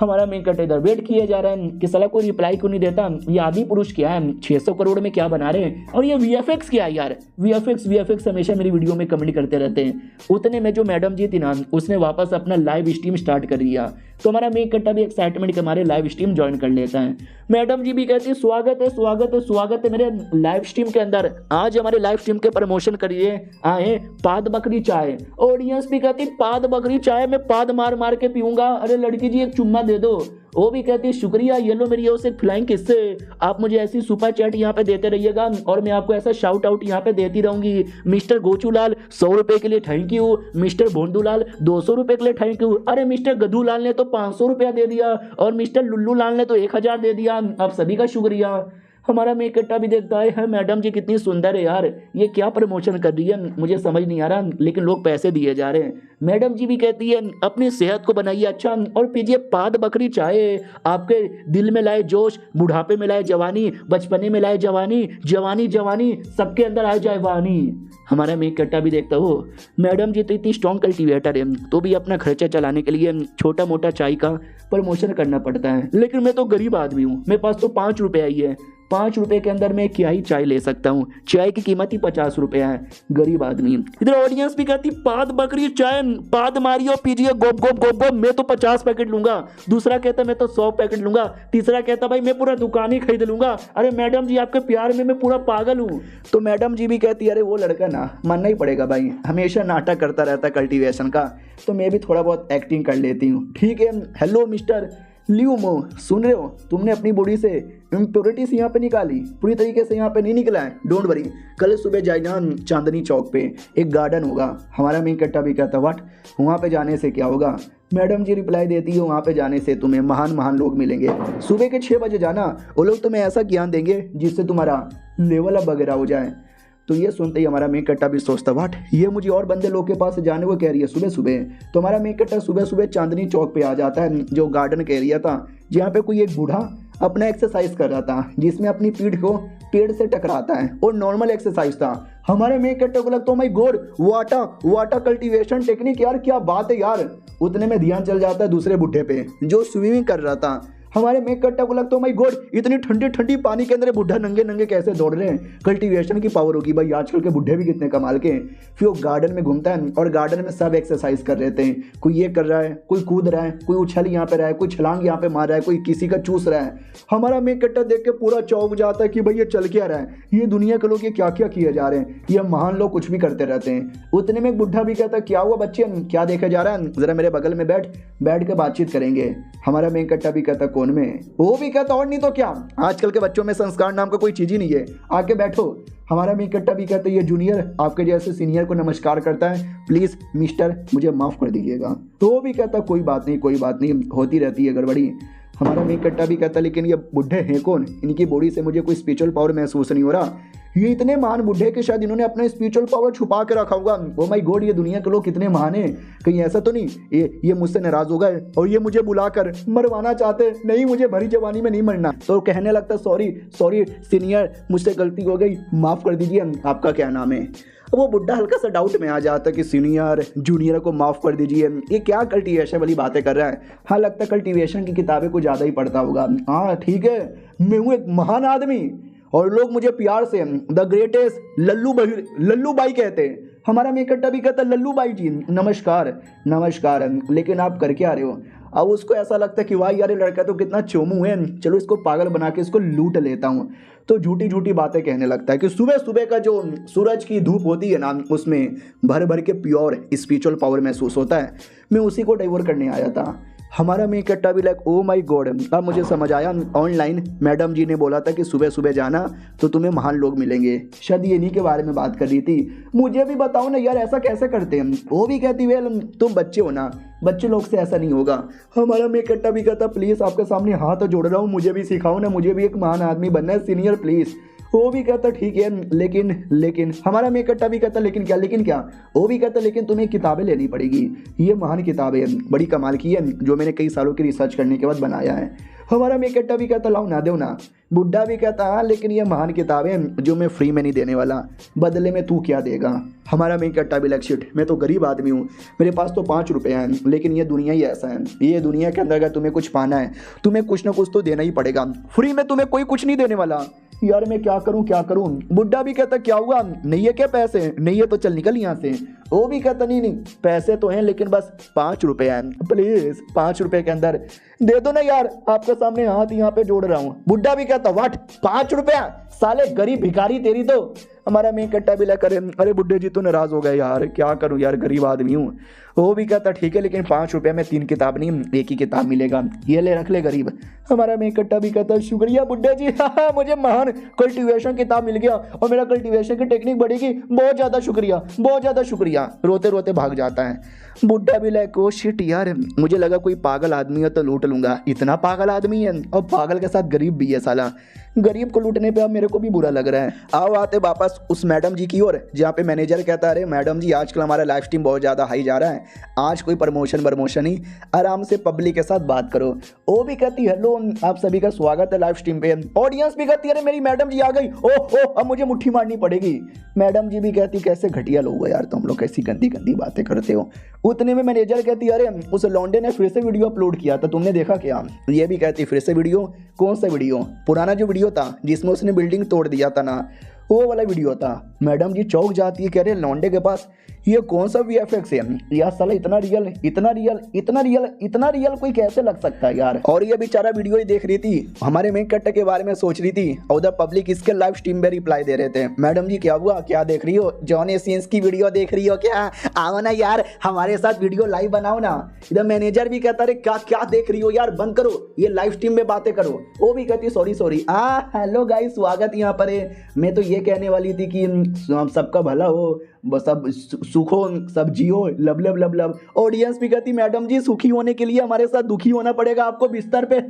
हमारा मेक कट्टा इधर वेट किए जा रहा है कि साला कोई रिप्लाई क्यों नहीं देता। ये आदि पुरुष क्या है, 600 करोड़ में क्या बना रहे हैं, और ये VFX क्या है यार? VFX हमेशा मेरी वीडियो में कमेंट करते रहते हैं। उतने में जो मैडम जी थी ना, उसने वापस अपना लाइव स्ट्रीम स्टार्ट कर दिया। तो हमारा मेक कट्टा भी एक्साइटमेंट के मारे लाइव स्ट्रीम ज्वाइन कर लेता है। मैडम जी भी कहती है स्वागत है मेरे लाइव स्ट्रीम के अंदर। आज हमारे लाइव स्ट्रीम के प्रमोशन करिए आए पाद बकरी चाय। ऑडियंस भी कहती पाद बकरी चाय में पाद मार मार के पीऊंगा, अरे लड़की जी एक चुम्मा दे दो। वो भी कहती है शुक्रिया, ये लो मेरी ओर से फ्लाइंग किससे। आप मुझे ऐसी सुपर चैट यहाँ पे देते रहिएगा और मैं आपको ऐसा शाउट आउट यहाँ पे देती रहूंगी। मिस्टर गोचूलाल 100 रुपए के लिए थैंक यू, मिस्टर भोंडूलाल 200 रुपए के लिए थैंक यू, अरे मिस्टर गधूलाल ने तो 500 रुपया दे दिया और मिस्टर लुल्लू लाल ने तो 1000 दे दिया। आप सभी का शुक्रिया। हमारा मेक कट्टा भी देखता है मैडम जी कितनी सुंदर है यार, ये क्या प्रमोशन कर रही है मुझे समझ नहीं आ रहा, लेकिन लोग पैसे दिए जा रहे हैं। मैडम जी भी कहती है अपनी सेहत को बनाइए अच्छा और पीजिए पाद बकरी चाय। आपके दिल में लाए जोश, बुढ़ापे में लाए जवानी, बचपने में लाए जवानी, जवानी सबके अंदर आ जाए वानी। हमारा मेक कट्टा भी देखता हो मैडम जी तो इतनी स्ट्रॉन्ग कल्टीवेटर है, तो भी अपना खर्चा चलाने के लिए छोटा मोटा चाय का प्रमोशन करना पड़ता है। लेकिन मैं तो गरीब आदमी हूँ, मेरे पास तो 5 रुपये आई है, 5 रुपए के अंदर मैं क्या ही चाय ले सकता हूँ, चाय की कीमत ही 50 रुपया है, गरीब आदमी। इधर ऑडियंस भी कहती पाद बकरी चाय, पाद मारियो पीजिए गोप गोप गोप गोप, मैं तो 50 पैकेट लूंगा। दूसरा कहता मैं तो 100 पैकेट लूंगा। तीसरा कहता भाई मैं पूरा दुकान ही खरीद लूंगा। अरे मैडम जी आपके प्यार में मैं पूरा पागल हूँ। तो मैडम जी भी कहती अरे वो लड़का ना मानना ही पड़ेगा भाई, हमेशा नाटक करता रहता कल्टीवेशन का, तो मैं भी थोड़ा बहुत एक्टिंग कर लेती हूँ। ठीक है हेलो मिस्टर ल्यूमो, सुन रहे हो, तुमने अपनी बॉडी से इम्प्योरिटीज यहाँ पे निकाली, पूरी तरीके से यहाँ पे नहीं निकला है, डोंट वरी, कल सुबह जाइना चांदनी चौक पे एक गार्डन होगा। हमारा मेक कट्टा भी कहता व्हाट, वहाँ पे जाने से क्या होगा? मैडम जी रिप्लाई देती है वहाँ पे जाने से तुम्हें महान लोग मिलेंगे, सुबह के 6 बजे जाना, वो लोग तुम्हें ऐसा ज्ञान देंगे जिससे तुम्हारा लेवल अप वगैरह हो जाए। तो ये सुनते ही हमारा मेक कट्टा भी सोचता व्हाट, ये मुझे और बंदे लोग के पास जाने को कह रही है सुबह सुबह। तो हमारा मेक कट्टा सुबह सुबह चांदनी चौक पे आ जाता है, जो गार्डन का एरिया था, जहाँ पे कोई एक बूढ़ा अपना एक्सरसाइज कर रहा था, जिसमें अपनी पीठ को पेड़ से टकराता है, और नॉर्मल एक्सरसाइज था। हमारे मेक कट्टे को लगता है माय गॉड वाटा कल्टीवेशन टेक्निक, यार क्या बात है यार। उतने में ध्यान चल जाता है दूसरे बूढ़े पे जो स्विमिंग कर रहा था। हमारे मेक कट्टा को लगता है माय गॉड इतनी ठंडी ठंडी पानी के अंदर बुढ़ा नंगे कैसे दौड़ रहे हैं, कल्टीवेशन की पावर होगी भाई, आजकल के बुढ़े भी कितने कमाल के। फिर वो गार्डन में घूमता है और गार्डन में सब एक्सरसाइज कर रहे थे, कोई ये कर रहा है, कोई कूद रहा है, कोई उछल यहाँ पे रहा है, कोई छलांग यहाँ पे मार रहा है, कोई किसी का चूस रहा है। हमारा मेक कट्टा देख के पूरा चौंक जाता है कि भाई ये चल क्या रहा है, ये दुनिया के लोग ये क्या क्या किए जा रहे हैं, ये महान लोग कुछ भी करते रहते हैं। उतने में एक बुढ़ा भी कहता क्या हुआ बच्चे, क्या देखा जा रहा है, जरा मेरे बगल में बैठ के बातचीत करेंगे। हमारा मेक कट्टा भी कहता कौन में, वो भी कहता और नहीं तो क्या, आजकल के बच्चों में संस्कार नाम का कोई चीज ही नहीं है, आके बैठो। हमारा मेक कट्टा भी कहता है ये जूनियर आपके जैसे सीनियर को नमस्कार करता है, प्लीज मिस्टर मुझे माफ कर दीजिएगा। तो वो भी कहता कोई बात नहीं होती रहती है गड़बड़ी। हमारा मेक कट्टा भी कहता लेकिन ये बुढ़े हैं कौन, इनकी बॉडी से मुझे कोई स्पिरिचुअल पावर महसूस नहीं हो रहा। ये इतने महान बुढ़े के शायद इन्होंने अपना स्पिरिचुअल पावर छुपा के रखा होगा। ओ माय गॉड, ये दुनिया के लोग कितने महान हैं, कहीं ऐसा तो नहीं ये मुझसे नाराज हो गए और ये मुझे बुलाकर मरवाना चाहते। नहीं, मुझे भरी जवानी में नहीं मरना। तो कहने लगता सॉरी सीनियर, मुझसे गलती हो गई, माफ़ कर दीजिए। आपका क्या नाम है? अब वो बुढ़ा हल्का सा डाउट में आ जाता कि सीनियर जूनियर को माफ़ कर दीजिए, ये क्या कल्टीवेशन वाली बातें कर रहा है। हाँ, लगता है कल्टीवेशन की किताबें कुछ ज़्यादा ही पढ़ता होगा। हाँ ठीक है, मैं हूँ एक महान आदमी और लोग मुझे प्यार से द ग्रेटेस्ट लल्लू बाई कहते हैं। हमारा मेक कट्टा भी कहता लल्लू बाई जी नमस्कार, लेकिन आप कर क्या रहे हो? अब उसको ऐसा लगता है कि वाह यार, ये लड़का तो कितना चोमू है, चलो इसको पागल बना के इसको लूट लेता हूँ। तो झूठी बातें कहने लगता है कि सुबह सुबह का जो सूरज की धूप होती है ना, उसमें भर भर के प्योर स्पिरिचुअल पावर महसूस होता है। मैं उसी को डाइवर्ट करने आया था। हमारा मेक कट्टा भी लाइक ओ माय गॉड, अब मुझे समझ आया। ऑनलाइन मैडम जी ने बोला था कि सुबह सुबह जाना तो तुम्हें महान लोग मिलेंगे, शायद ये इन्हीं के बारे में बात कर रही थी। मुझे भी बताओ ना यार, ऐसा कैसे करते हैं? वो भी कहती वेल तुम बच्चे हो ना, बच्चे लोग से ऐसा नहीं होगा। हमारा मेक कट्टा भी कहता प्लीज़ आपके सामने हाथ जोड़ रहा हूँ, मुझे भी सिखाओ ना, मुझे भी एक महान आदमी बनना है सीनियर प्लीज़। वो भी कहता ठीक है, लेकिन हमारा मेक कट्टा भी कहता लेकिन क्या? वो भी कहता लेकिन तुम्हें किताबें लेनी पड़ेगी, ये महान किताबें हैं, बड़ी कमाल की है, जो मैंने कई सालों की रिसर्च करने के बाद बनाया है। हमारा मेक कट्टा भी कहता लाओ ना, दो ना। बुढ़ा भी कहता हाँ, लेकिन ये महान किताबें हैं जो मैं फ्री में नहीं देने वाला, बदले में तू क्या देगा? हमारा मेक कट्टा भी शिट, मैं तो गरीब आदमी हूँ, मेरे पास तो 5 रुपये हैं, लेकिन ये दुनिया ही ऐसा है, ये दुनिया के अंदर अगर तुम्हें कुछ पाना है, तुम्हें कुछ ना कुछ तो देना ही पड़ेगा, फ्री में तुम्हें कोई कुछ नहीं देने वाला। यार मैं क्या करूं? बुढ़ा भी कहता क्या हुआ, नहीं है क्या पैसे? नहीं है तो चल निकल यहाँ से। वो भी कहता नहीं पैसे तो हैं, लेकिन बस 5 रुपये हैं, प्लीज 5 रुपये के अंदर दे दो ना यार, आपके सामने हाथ यहाँ पे जोड़ रहा हूँ। बुढ़ा भी कहता व्हाट 5 रुपया, साले गरीब भिखारी तेरी तो। हमारा मेक कट्टा भी करे अरे बुढ़े जी तो नाराज हो गए यार, क्या करूँ यार, गरीब आदमी हूँ। वो भी कहता ठीक है, लेकिन 5 रुपये में 3 किताब नहीं, एक ही किताब मिलेगा, ये ले रख ले गरीब। हमारा मेक कट्टा भी कहता शुक्रिया बुढ़े जी, हाँ मुझे महान कल्टीवेशन किताब मिल गया और मेरा कल्टीवेशन की टेक्निक बढ़ेगी, बहुत ज़्यादा शुक्रिया। रोते रोते भाग जाता है। बुढ़ा भी लाइक ओ शिट यार, मुझे लगा कोई पागल आदमी है तो लूट लूंगा, इतना पागल आदमी है और पागल के साथ गरीब भी है साला। गरीब को लूटने पे अब मेरे को भी बुरा लग रहा है। आओ आते वापस उस मैडम जी की ओर, जहाँ पे मैनेजर कहता है अरे मैडम जी आजकल हमारा लाइव स्ट्रीम बहुत ज़्यादा हाई जा रहा है, आज कोई प्रमोशन ही, आराम से पब्लिक के साथ बात करो। वो भी कहती हेलो आप सभी का स्वागत है लाइव स्ट्रीम पे। ऑडियंस भी कहती है अरे मेरी मैडम जी आ गई, ओह अब मुझे मुट्ठी मारनी पड़ेगी। मैडम जी भी कहती कैसे घटिया लोग हो यार तुम लोग, कैसी गंदी बातें करते हो। उतने में मैनेजर कहती अरे उस लौंडे ने फिर से वीडियो अपलोड किया था, तुमने देखा क्या? ये भी कहती फिर से वीडियो? कौन सा वीडियो? पुराना जो वीडियो था जिसमें उसने बिल्डिंग तोड़ दिया था ना, वो वाला वीडियो था। मैडम जी चौंक जाती है, कह रहे लौंडे के पास ये कौन सा VFX है यार, साला इतना रियल कोई कैसे लग सकता है यार। और ये बेचारा वीडियो ही देख रही थी, हमारे मेक कट्टा के बारे में सोच रही थी, और उधर पब्लिक इसके लाइव स्ट्रीम में रिप्लाई दे रहे थे। मैडम जी क्या हुआ, क्या देख रही हो? जॉनी सीन्स की वीडियो देख रही हो क्या? आओ ना यार हमारे साथ वीडियो लाइव बनाओ ना। इधर मैनेजर भी कहता है क्या देख रही हो यार, बंद करो ये लाइव स्ट्रीम में बातें करो। वो भी कहती सॉरी हेलो गाइस स्वागत यहाँ पर है। मैं तो ये कहने वाली थी कि सबका भला हो, सब सुख हो, सब जियो, लब। ऑडियंस भी कहती मैडम जी सुखी होने के लिए हमारे साथ दुखी होना पड़ेगा आपको बिस्तर पे।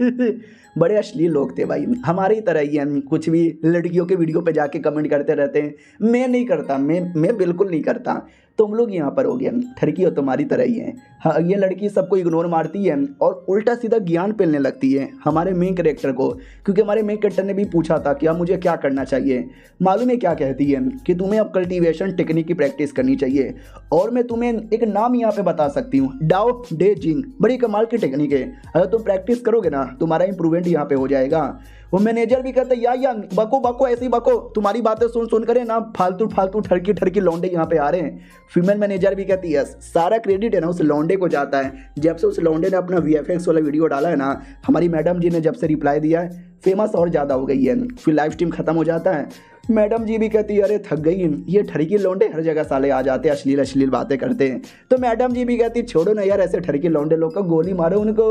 बड़े अश्लील लोग थे भाई, हमारी तरह ही हैं, कुछ भी लड़कियों के वीडियो पे जाके कमेंट करते रहते हैं। मैं नहीं करता, मैं बिल्कुल नहीं करता। तुम लोग यहाँ पर हो गए ठरकी हो, तुम्हारी तरह ही है। हाँ ये लड़की सबको इग्नोर मारती है और उल्टा सीधा ज्ञान पेलने लगती है हमारे मेन कैरेक्टर को, क्योंकि हमारे मेन कैरेक्टर ने भी पूछा था कि अब मुझे क्या करना चाहिए। मालूम है क्या कहती है कि तुम्हें अब कल्टीवेशन टेक्निक की प्रैक्टिस करनी चाहिए, और मैं तुम्हें एक नाम यहाँ पे बता सकती हूँ, डाओ डे जिंग, बड़ी कमाल की टेक्निक है। अगर तुम प्रैक्टिस करोगे ना तुम्हारा इंप्रूवमेंट यहाँ पे हो जाएगा। वो मैनेजर भी कहता है या बको ऐसी बको, तुम्हारी बातें सुन करे ना फालतू ठरकी लौंडे यहाँ पे आ रहे हैं। फीमेल मैनेजर भी कहती है सारा क्रेडिट है ना उस लौंडे को जाता है। जब से उस लौंडे ने अपना VFX वाला वीडियो डाला है ना, हमारी मैडम जी ने जब से रिप्लाई दिया है, फेमस और ज़्यादा हो गई है। फिर लाइव स्ट्रीम खत्म हो जाता है, मैडम जी भी कहती है अरे थक गई, ये ठरकी लौंडे हर जगह साले आ जाते हैं, अश्लील अश्लील बातें करते हैं। तो मैडम जी भी कहती छोड़ो ना यार, ऐसे ठरकी लौंडे लोग को गोली मारो उनको।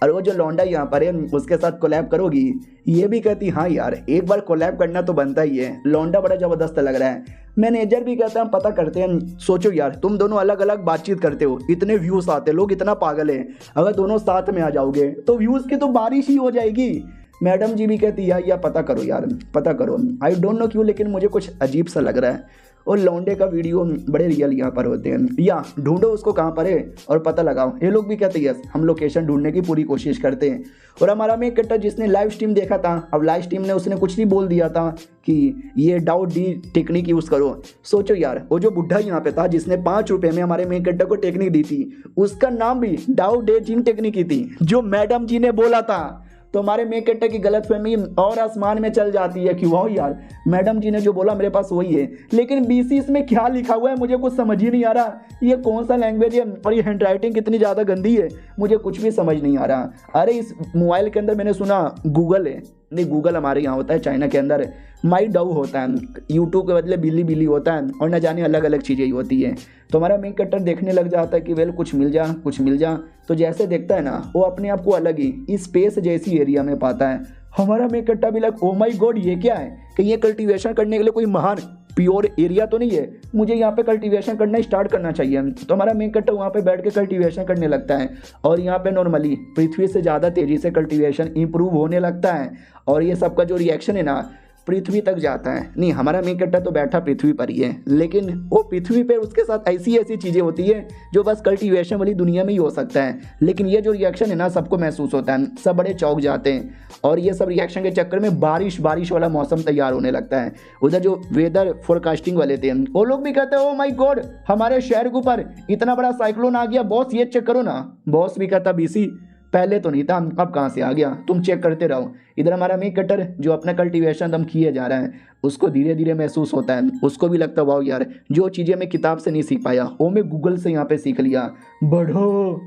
और वो जो लौंडा यहाँ पर है उसके साथ कोलैब करोगी? ये भी कहती हाँ यार एक बार कोलैब करना तो बनता ही है, लौंडा बड़ा ज़बरदस्त लग रहा है। मैनेजर भी कहता है पता करते हैं। सोचो यार तुम दोनों अलग अलग बातचीत करते हो, इतने व्यूज़ आते, लोग इतना पागल है, अगर दोनों साथ में आ जाओगे तो व्यूज़ की तो बारिश ही हो जाएगी। मैडम जी भी कहती या पता करो यार, पता करो। आई डोंट नो क्यों लेकिन मुझे कुछ अजीब सा लग रहा है, और लौंडे का वीडियो बड़े रियल यहाँ पर होते हैं, या ढूंढो उसको कहाँ पर है और पता लगाओ। ये लोग भी कहते हैं यस हम लोकेशन ढूंढने की पूरी कोशिश करते हैं। और हमारा में कट्टा जिसने लाइव स्ट्रीम देखा था, अब लाइव स्ट्रीम ने उसने कुछ नहीं बोल दिया था कि ये डाउट डी टेक्निक यूज़ करो। सोचो यार वो जो बुढ़ा यहाँ पे था जिसने 5 रुपये में हमारे मेन कट्टा को टेक्निक दी थी, उसका नाम भी डाउट डे जिंग टेक्निक ही थी, जो मैडम जी ने बोला था। तो हमारे मेक कट्टे की गलतफहमी और आसमान में चल जाती है कि वाह यार मैडम जी ने जो बोला मेरे पास वही है, लेकिन बीसी इसमें क्या लिखा हुआ है मुझे कुछ समझ ही नहीं आ रहा। ये कौन सा लैंग्वेज है और ये हैंड राइटिंग कितनी ज़्यादा गंदी है, मुझे कुछ भी समझ नहीं आ रहा। अरे इस मोबाइल के अंदर मैंने सुना गूगल है, नहीं गूगल हमारे यहाँ होता है, चाइना के अंदर माई डाउ होता है, यूट्यूब के बदले बिल्ली बिल्ली होता है, और न जाने अलग अलग चीज़ें ही होती है। तो हमारा मेन कट्टर देखने लग जाता है कि वेल कुछ मिल जा कुछ मिल जा, तो जैसे देखता है ना वो अपने आप को अलग ही स्पेस जैसी एरिया में पाता है। हमारा मेन कट्टा भी लग ओ माई गॉड ये क्या है, कि ये कल्टीवेशन करने के लिए कोई महान प्योर एरिया तो नहीं है, मुझे यहाँ पे कल्टीवेशन करना स्टार्ट करना चाहिए। तो हमारा मेन कट्टा वहाँ पे बैठ के कल्टीवेशन करने लगता है, और यहाँ पे नॉर्मली पृथ्वी से ज़्यादा तेज़ी से कल्टीवेशन इंप्रूव होने लगता है, और ये सबका जो रिएक्शन है ना पृथ्वी तक जाता है। नहीं हमारा मेन कट्टा तो बैठा पृथ्वी पर ही है, लेकिन वो पृथ्वी पर उसके साथ ऐसी ऐसी चीज़ें होती है जो बस कल्टीवेशन वाली दुनिया में ही हो सकता है। लेकिन ये जो रिएक्शन है ना सबको महसूस होता है, सब बड़े चौंक जाते हैं, और ये सब रिएक्शन के चक्कर में बारिश वाला मौसम तैयार होने लगता है। उधर जो वेदर फोरकास्टिंग वाले थे वो लोग भी कहते हैं ओ माई गॉड हमारे शहर के ऊपर इतना बड़ा साइक्लोन आ गया बॉस, ये चेक करो ना। बॉस भी कहता बीसी पहले तो नहीं था, अब कहाँ से आ गया, तुम चेक करते रहो। इधर हमारा मेक कटर जो अपना कल्टीवेशन दम किए जा रहा है उसको धीरे धीरे महसूस होता है, उसको भी लगता है वाह यार जो चीज़ें मैं किताब से नहीं सीख पाया वो मैं गूगल से यहाँ पे सीख लिया। बढ़ो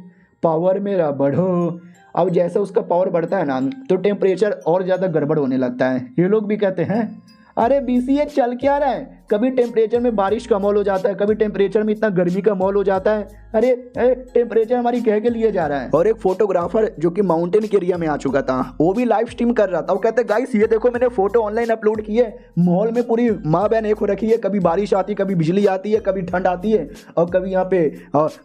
पावर मेरा बढ़ो। अब जैसे उसका पावर बढ़ता है ना तो टेम्परेचर और ज़्यादा गड़बड़ होने लगता है। ये लोग भी कहते हैं अरे बीसीए चल क्या रहा है, कभी टेम्परेचर में बारिश का माहौल हो जाता है, कभी टेम्परेचर में इतना गर्मी का माहौल हो जाता है, अरे टेम्परेचर हमारी कह के लिए जा रहा है। और एक फोटोग्राफर जो कि माउंटेन के एरिया में आ चुका था वो भी लाइव स्ट्रीम कर रहा था, वो कहते गाइस ये देखो मैंने फोटो ऑनलाइन अपलोड की है, माहौल में पूरी माँ बहन एक हो रखी है, कभी बारिश आती है, कभी बिजली आती है, कभी ठंड आती है, और कभी यहाँ पे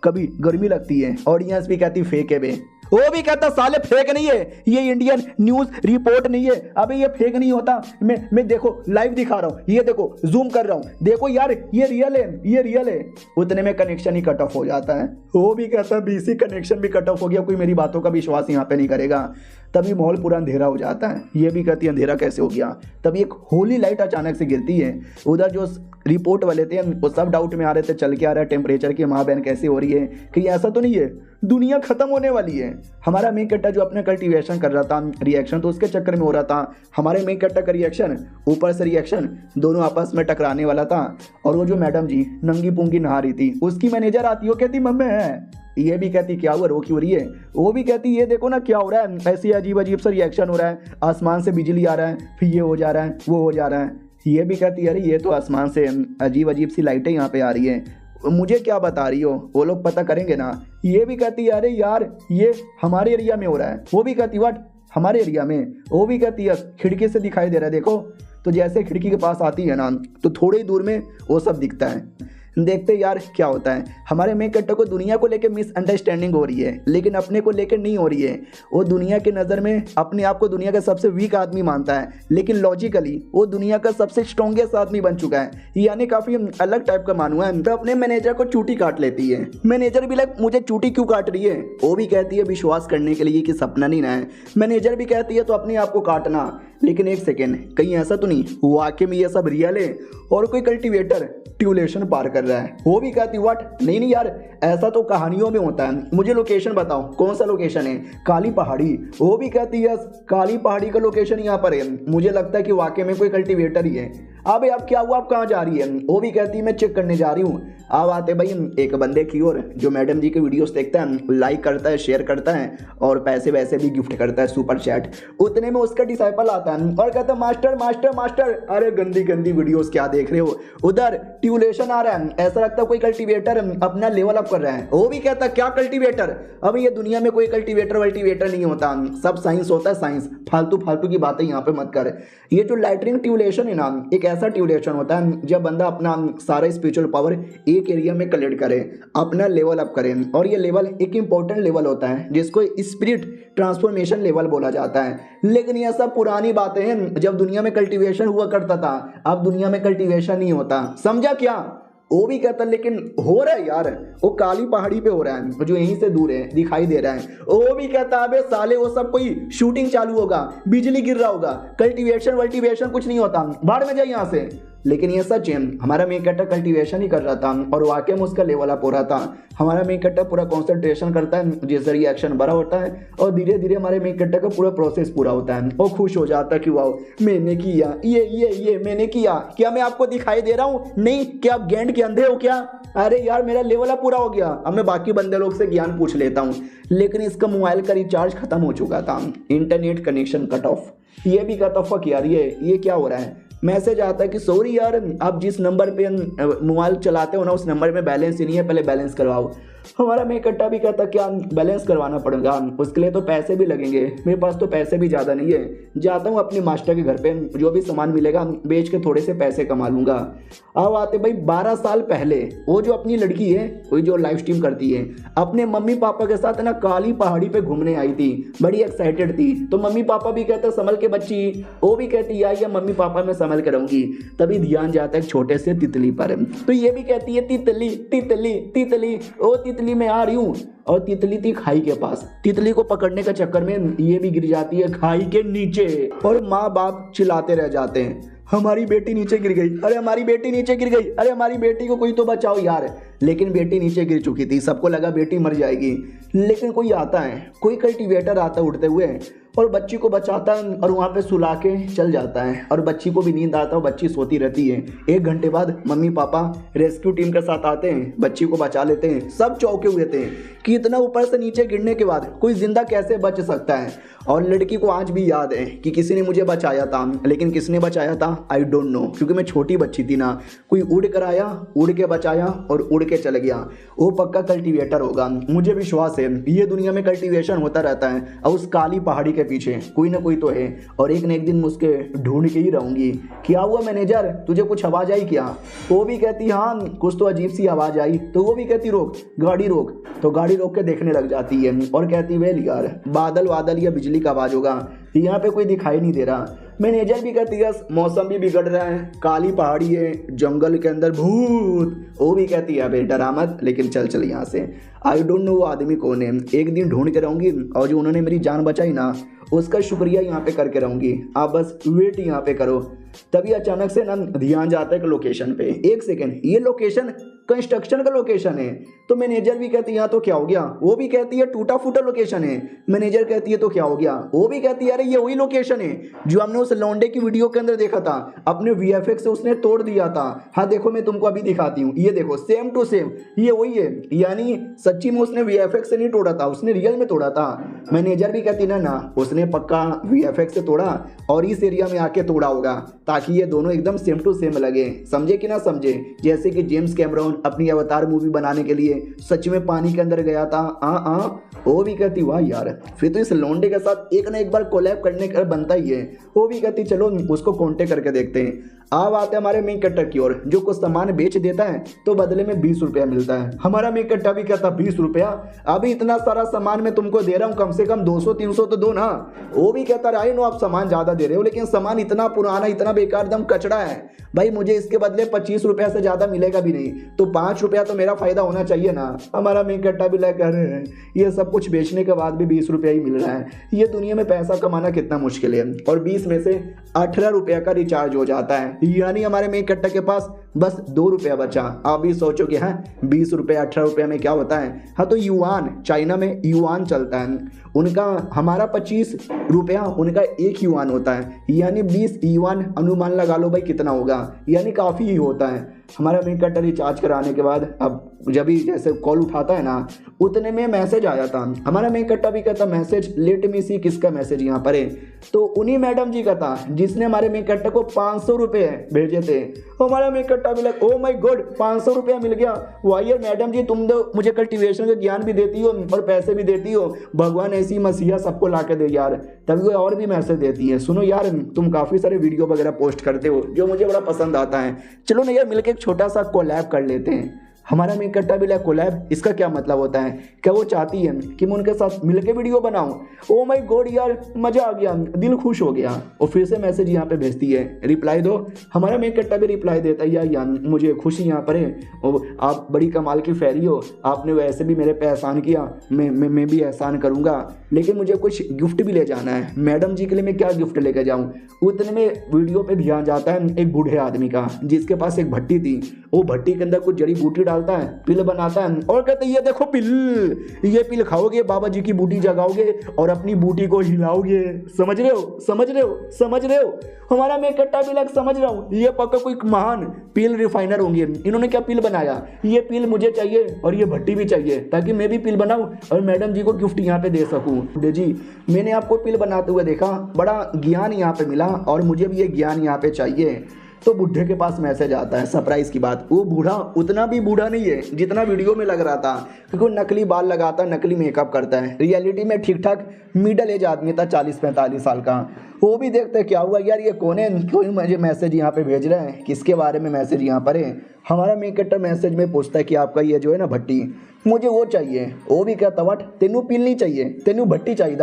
कभी गर्मी लगती है। ऑडियंस भी कहती फेक है बे, वो भी कहता साले फेक नहीं है, ये इंडियन न्यूज़ रिपोर्ट नहीं है, अबे ये फेक नहीं होता, मैं देखो लाइव दिखा रहा हूँ, ये देखो जूम कर रहा हूँ, देखो यार ये रियल है, ये रियल है। उतने में कनेक्शन ही कट ऑफ हो जाता है। वो भी कहता बीसी कनेक्शन भी कट ऑफ हो गया, कोई मेरी बातों का विश्वास यहाँ पे नहीं करेगा। तभी माहौल पूरा अंधेरा हो जाता है। ये भी कहती है अंधेरा कैसे हो गया, तभी एक होली लाइट अचानक से गिरती है। उधर जो रिपोर्ट वाले थे वो सब डाउट में आ रहे थे, चल के आ रहा है टेम्परेचर की माँ बहन कैसे हो रही है, कि ऐसा तो नहीं है दुनिया खत्म होने वाली है। हमारा मेन कट्टा जो अपना कल्टीवेशन कर रहा था रिएक्शन तो उसके चक्कर में हो रहा था, हमारे मेन कट्टा का रिएक्शन ऊपर से रिएक्शन दोनों आपस में टकराने वाला था। और वो जो मैडम जी नंगी पुंगी नहा रही थी उसकी मैनेजर आती वो कहती मम्मी है, ये भी कहती क्या हुआ रो क्यों रही है, वो भी कहती ये देखो ना क्या हो रहा है, ऐसी अजीब अजीब सा रिएक्शन हो रहा है, आसमान से बिजली आ रहा है, फिर ये हो जा रहा है वो हो जा रहा है। ये भी कहती अरे ये तो आसमान से अजीब अजीब सी लाइटें यहाँ पे आ रही है, मुझे क्या बता रही हो, वो लोग पता करेंगे ना। ये भी कहती अरे यार ये हमारे एरिया में हो रहा है, वो भी कहती व्हाट हमारे एरिया में, वो भी कहती है खिड़की से दिखाई दे रहा है देखो। तो जैसे खिड़की के पास आती है ना तो थोड़ी ही दूर में वो सब दिखता है। देखते यार क्या होता है। हमारे मेन कट्टर को दुनिया को लेकर मिसअंडरस्टैंडिंग हो रही है, लेकिन अपने को लेकर नहीं हो रही है। वो दुनिया के नज़र में अपने आप को दुनिया का सबसे वीक आदमी मानता है, लेकिन लॉजिकली वो दुनिया का सबसे स्ट्रॉन्गेस्ट आदमी बन चुका है, यानी काफ़ी अलग टाइप का मानू है। तो अपने मैनेजर को चूटी काट लेती है। मैनेजर भी लग मुझे चूटी क्यों काट रही है, वो भी कहती है विश्वास करने के लिए कि सपना नहीं ना है। मैनेजर भी कहती है तो अपने आप को काटना, लेकिन एक सेकेंड कहीं ऐसा तो नहीं वाकई में ये सब रियल है और कोई कल्टीवेटर ट्यूलेशन पार कर रहा है। वो भी कहती व्हाट नहीं यार ऐसा तो कहानियों में होता है, मुझे लोकेशन बताओ कौन सा लोकेशन है, काली पहाड़ी। वो भी कहती है काली पहाड़ी का लोकेशन यहाँ पर है, मुझे लगता है कि वाकई में कोई कल्टीवेटर ही है। अबे अब क्या हुआ, आप कहाँ जा रही है? वो भी कहती है मैं चेक करने जा रही हूँ। अब आते भाई एक बंदे की ओर जो मैडम जी के वीडियोस देखता है, लाइक करता है, शेयर करता है और पैसे वैसे भी गिफ्ट करता है, सुपर चैट। उतने में उसका डिसाइपल आता है और कहता है मास्टर मास्टर मास्टर, अरे गंदी गंदी वीडियोस क्या देख रहे हो, उधर ट्यूलेशन आ रहा है, ऐसा लगता है कोई कल्टीवेटर अपना लेवल अप कर रहा है। वो भी कहता है क्या कल्टीवेटर? अब ये दुनिया में कोई कल्टीवेटर वल्टीवेटर नहीं होता, सब साइंस होता है, साइंस। फालतू फालतू की बातें यहाँ पे मत कर। ये जो लाइटनिंग ट्यूलेशन है ना, एक ऐसा ट्यूलेशन होता है जब बंदा अपना सारा स्पिरिचुअल पावर एक एरिया में कलेक्ट करे, अपना लेवल अप करे, और ये लेवल एक इंपॉर्टेंट लेवल होता है जिसको स्पिरिट ट्रांसफॉर्मेशन लेवल बोला जाता है। लेकिन ये सब पुरानी बातें हैं, जब दुनिया में कल्टीवेशन हुआ करता था, अब दुनिया में कल्टीवेशन नहीं होता, समझा क्या? वो भी कहता लेकिन हो रहा है यार, वो काली पहाड़ी पे हो रहा है जो यहीं से दूर है, दिखाई दे रहा है। वो भी कहता अबे साले वो सब कोई शूटिंग चालू होगा, बिजली गिर रहा होगा, कल्टीवेशन वल्टीवेशन कुछ नहीं होता, बाहर में जाए यहाँ से। लेकिन ये सच है, हमारा मेन कैरेक्टर कल्टीवेशन ही कर रहा था और वाकई में उसका लेवल अप हो रहा था। हमारा मेन कैरेक्टर पूरा कंसंट्रेशन करता है, जैसे रिएक्शन बड़ा होता है और धीरे धीरे हमारे मेन कैरेक्टर का पूरा प्रोसेस पूरा होता है। वो खुश हो जाता है कि वाओ मैंने किया, ये मैंने किया। क्या मैं आपको दिखाई दे रहा हूँ? नहीं, क्या आप गैंड के अंधे हो क्या? अरे यार मेरा लेवल अप पूरा हो गया, अब मैं बाकी बंदे लोग से ज्ञान पूछ लेता हूँ। लेकिन इसका मोबाइल का रिचार्ज खत्म हो चुका था, इंटरनेट कनेक्शन कट ऑफ। ये भी कहता फक यार, ये क्या हो रहा है? मैसेज आता है कि सॉरी यार, आप जिस नंबर पे मोबाइल चलाते हो ना उस नंबर में बैलेंस ही नहीं है, पहले बैलेंस करवाओ। हमारा मेन कट्टा भी कहता क्या बैलेंस करवाना पड़ेगा, उसके लिए तो पैसे भी लगेंगे, मेरे पास तो पैसे भी ज़्यादा नहीं है, जाता हूँ अपने मास्टर के घर पे, जो भी सामान मिलेगा बेच के थोड़े से पैसे कमा लूँगा। अब आते भाई 12 साल पहले वो जो अपनी लड़की है, वही जो लाइव स्ट्रीम करती है, अपने मम्मी पापा के साथ ना काली पहाड़ी पे घूमने आई थी, बड़ी एक्साइटेड थी। तो मम्मी पापा भी कहते संभल के बच्ची, वो भी कहती या मम्मी पापा मैं संभल के रहूँगी। तभी ध्यान जाता है छोटे से तितली पर, तो ये भी कहती है तितली तितली तितली, ओ तितली मैं आ रही हूँ। और तितली थी खाई के पास, तितली को पकड़ने के चक्कर में ये भी गिर जाती है खाई के नीचे और माँ बाप चिल्लाते रह जाते हैं हमारी बेटी नीचे गिर गई, अरे हमारी बेटी नीचे गिर गई, अरे हमारी बेटी को कोई तो बचाओ यार। लेकिन बेटी नीचे गिर चुकी थी, सबको लगा बेटी मर जाएगी। लेकिन कोई आता है, कोई कल्टीवेटर आता है उड़ते हुए और बच्ची को बचाता है और वहाँ पे सुला के चल जाता है और बच्ची को भी नींद आता है, बच्ची सोती रहती है। 1 घंटे बाद मम्मी पापा रेस्क्यू टीम के साथ आते हैं, बच्ची को बचा लेते हैं। सब चौंके हुए थे कि इतना ऊपर से नीचे गिरने के बाद कोई जिंदा कैसे बच सकता है। और लड़की को आज भी याद है कि किसी ने मुझे बचाया था, लेकिन किसने बचाया था आई डोंट नो, क्योंकि मैं छोटी बच्ची थी ना। कोई उड़ कर आया, उड़ के बचाया और उड़ के चल गया, वो पक्का कल्टीवेटर होगा। मुझे विश्वास है ये दुनिया में कल्टीवेशन होता रहता है और उस काली पहाड़ी के पीछे कोई ना कोई तो है और एक न एक दिन मैं उसके ढूंढ के ही रहूंगी। क्या हुआ मैनेजर, तुझे कुछ आवाज आई क्या? वो भी कहती हाँ कुछ तो अजीब सी आवाज आई। तो वो भी कहती रोक गाड़ी रोक, तो गाड़ी रोक के देखने लग जाती है और कहती वेल यार बादल वादल या बिजली का आवाज होगा, यहाँ पे कोई दिखाई नहीं दे रहा। मैनेजर भी कहती है मौसम भी बिगड़ रहा है, काली पहाड़ी है, जंगल के अंदर भूत। वो भी कहती है अबे डरा मत, लेकिन चल चल यहाँ से। आई डोंट नो वो आदमी कौन है, एक दिन ढूंढ के रहूंगी और जो उन्होंने मेरी जान बचाई ना उसका शुक्रिया यहाँ पे करके रहूंगी। आप बस वेट यहाँ पे करो। तभी अचानक से ना ध्यान जाता है कि लोकेशन पे, 1 सेकेंड ये लोकेशन कंस्ट्रक्शन का लोकेशन है। तो मैनेजर भी कहती है यहाँ तो क्या हो गया, वो भी कहती है टूटा फूटा लोकेशन है। मैनेजर कहती है तो क्या हो गया, वो भी कहती है अरे ये वही लोकेशन है जो हमने उस लौंडे की वीडियो के अंदर देखा था, अपने वीएफएक्स से उसने तोड़ दिया था। हाँ देखो मैं तुमको अभी दिखाती हूँ, ये देखो सेम टू सेम ये वही है। यानी सच्ची में उसने वीएफएक्स से नहीं तोड़ा था, उसने रियल में तोड़ा था। मैनेजर भी कहती ना उसने पक्का वीएफएक्स से तोड़ा और इस एरिया में आके तोड़ा होगा ताकि ये दोनों एकदम सेम टू सेम लगे। समझे कि ना समझे? जैसे कि जेम्स कैमरॉन अपनी अवतार मूवी बनाने के लिए सच में पानी के अंदर गया था। वो भी कहती वाह यार, फिर तो इस लौंडे के साथ एक ना एक बार कोलैब करने का बनता ही है। वो भी कहती चलो उसको कांटेक्ट करके देखते हैं। अब आते हमारे मेन कैरेक्टर की ओर, जो कुछ सामान बेच देता है तो बदले में 20 रुपया मिलता है। हमारा मेन कैरेक्टर भी कहता 20 रुपया, अभी इतना सारा सामान मैं तुमको दे रहा हूँ, कम से कम 200-300 तो दो ना। वो भी कहता आई नो आप सामान ज्यादा दे रहे हो, लेकिन सामान इतना पुराना इतना बेकार दम कचड़ा है भाई, मुझे इसके बदले 25 रुपया से ज्यादा मिलेगा भी नहीं, तो 5 रुपया तो मेरा फायदा होना चाहिए ना। हमारा मेन कैरेक्टर भी लाइक कर रहे हैं ये सब कुछ बेचने के बाद भी 20 रुपया ही मिल रहा है, ये दुनिया में पैसा कमाना कितना मुश्किल है। और 20 में से 18 रुपया का रिचार्ज हो जाता है, यानी हमारे मेन कैरेक्टर के पास बस 2 रुपया बचा। आप भी सोचो कि हाँ 20 रुपये 18 रुपये में क्या होता है। हाँ तो युआन, चाइना में युआन चलता है, उनका हमारा 25 रुपया उनका 1 युआन होता है, यानी 20 युआन अनुमान लगा लो भाई कितना होगा, यानी काफ़ी ही होता है। हमारा बैंक कट्टा रिचार्ज कराने के बाद अब जब भी जैसे कॉल उठाता है ना, उतने में मैसेज आया था। हमारा बैंक कट्टा भी कहता मैसेज, लेट मी सी किसका मैसेज यहाँ पर है, तो उन्हीं मैडम जी का था जिसने हमारे बैंक कट्टा को 500 रुपये भेजे थे। हमारा बैंक कट्टा भी लगा ओ माय गॉड 500 रुपया मिल गया। वाह यार मैडम जी, तुम तो मुझे कल्टीवेशन का ज्ञान भी देती हो और पैसे भी देती हो, भगवान ऐसी मसीहा सबको ला के दे यार। तभी वो और भी मैसेज देती है। सुनो यार, तुम काफ़ी सारे वीडियो वगैरह पोस्ट करते हो जो मुझे बड़ा पसंद आता है, चलो ना यार मिलकर एक छोटा सा कोलैब कर लेते हैं। हमारा बैंक कट्टा भी लाइक कोलैब, इसका क्या मतलब होता है? क्या वो चाहती है कि मैं उनके साथ मिलके वीडियो बनाऊं? ओ माय गॉड यार, मज़ा आ गया, दिल खुश हो गया। और फिर से मैसेज यहाँ पे भेजती है, रिप्लाई दो। हमारा बैंक कट्टा भी रिप्लाई देता है, यार मुझे खुशी यहाँ पर है, और आप बड़ी कमाल की फैरी हो, आपने वैसे भी मेरे पे एहसान किया, मैं भी एहसान करूँगा, लेकिन मुझे कुछ गिफ्ट भी ले जाना है। मैडम जी के लिए मैं क्या गिफ्ट लेकर जाऊँ? उतने में वीडियो पे ध्यान जाता है एक बूढ़े आदमी का, जिसके पास एक भट्टी थी। वो भट्टी के अंदर कुछ जड़ी बूटी डालता है, पिल बनाता है और कहते हैं ये देखो पिल, ये पिल खाओगे, बाबा जी की बूटी जगाओगे और अपनी बूटी को हिलाओगे। समझ रहे हो, समझ रहे हो, समझ रहे हो? हमारा मैं कट्टा भी लग समझ रहा हूँ, ये पक्का कोई महान पिल रिफाइनर होंगे। इन्होंने क्या पिल बनाया? ये पिल मुझे चाहिए और ये भट्टी भी चाहिए, ताकि मैं भी पिल बनाऊँ और मैडम जी को गिफ्ट यहाँ पे दे सकूँ। जी, मैंने आपको पिल बनाते हुए देखा, बड़ा ज्ञान यहाँ पे मिला और मुझे भी ये ज्ञान यहाँ पे चाहिए। तो बुढ़े के पास मैसेज आता है। सरप्राइज की बात, वो बूढ़ा उतना भी बूढ़ा नहीं है जितना वीडियो में लग रहा था, क्योंकि वो नकली बाल लगाता, नकली मेकअप करता है। रियलिटी में ठीक ठाक मिडल एज आदमी था, 40-45 साल का। वो भी देखते हैं क्या हुआ यार, ये कौन है, कोई मुझे मैसेज यहाँ पे भेज रहे हैं, किसके बारे में मैसेज यहाँ पर है? हमारा मेक कट्टर मैसेज में पूछता है कि आपका ये जो है ना भट्टी, मुझे वो चाहिए। वो भी कहता वट तेनू पिल नहीं चाहिए, तेनू भट्टी चाहिए।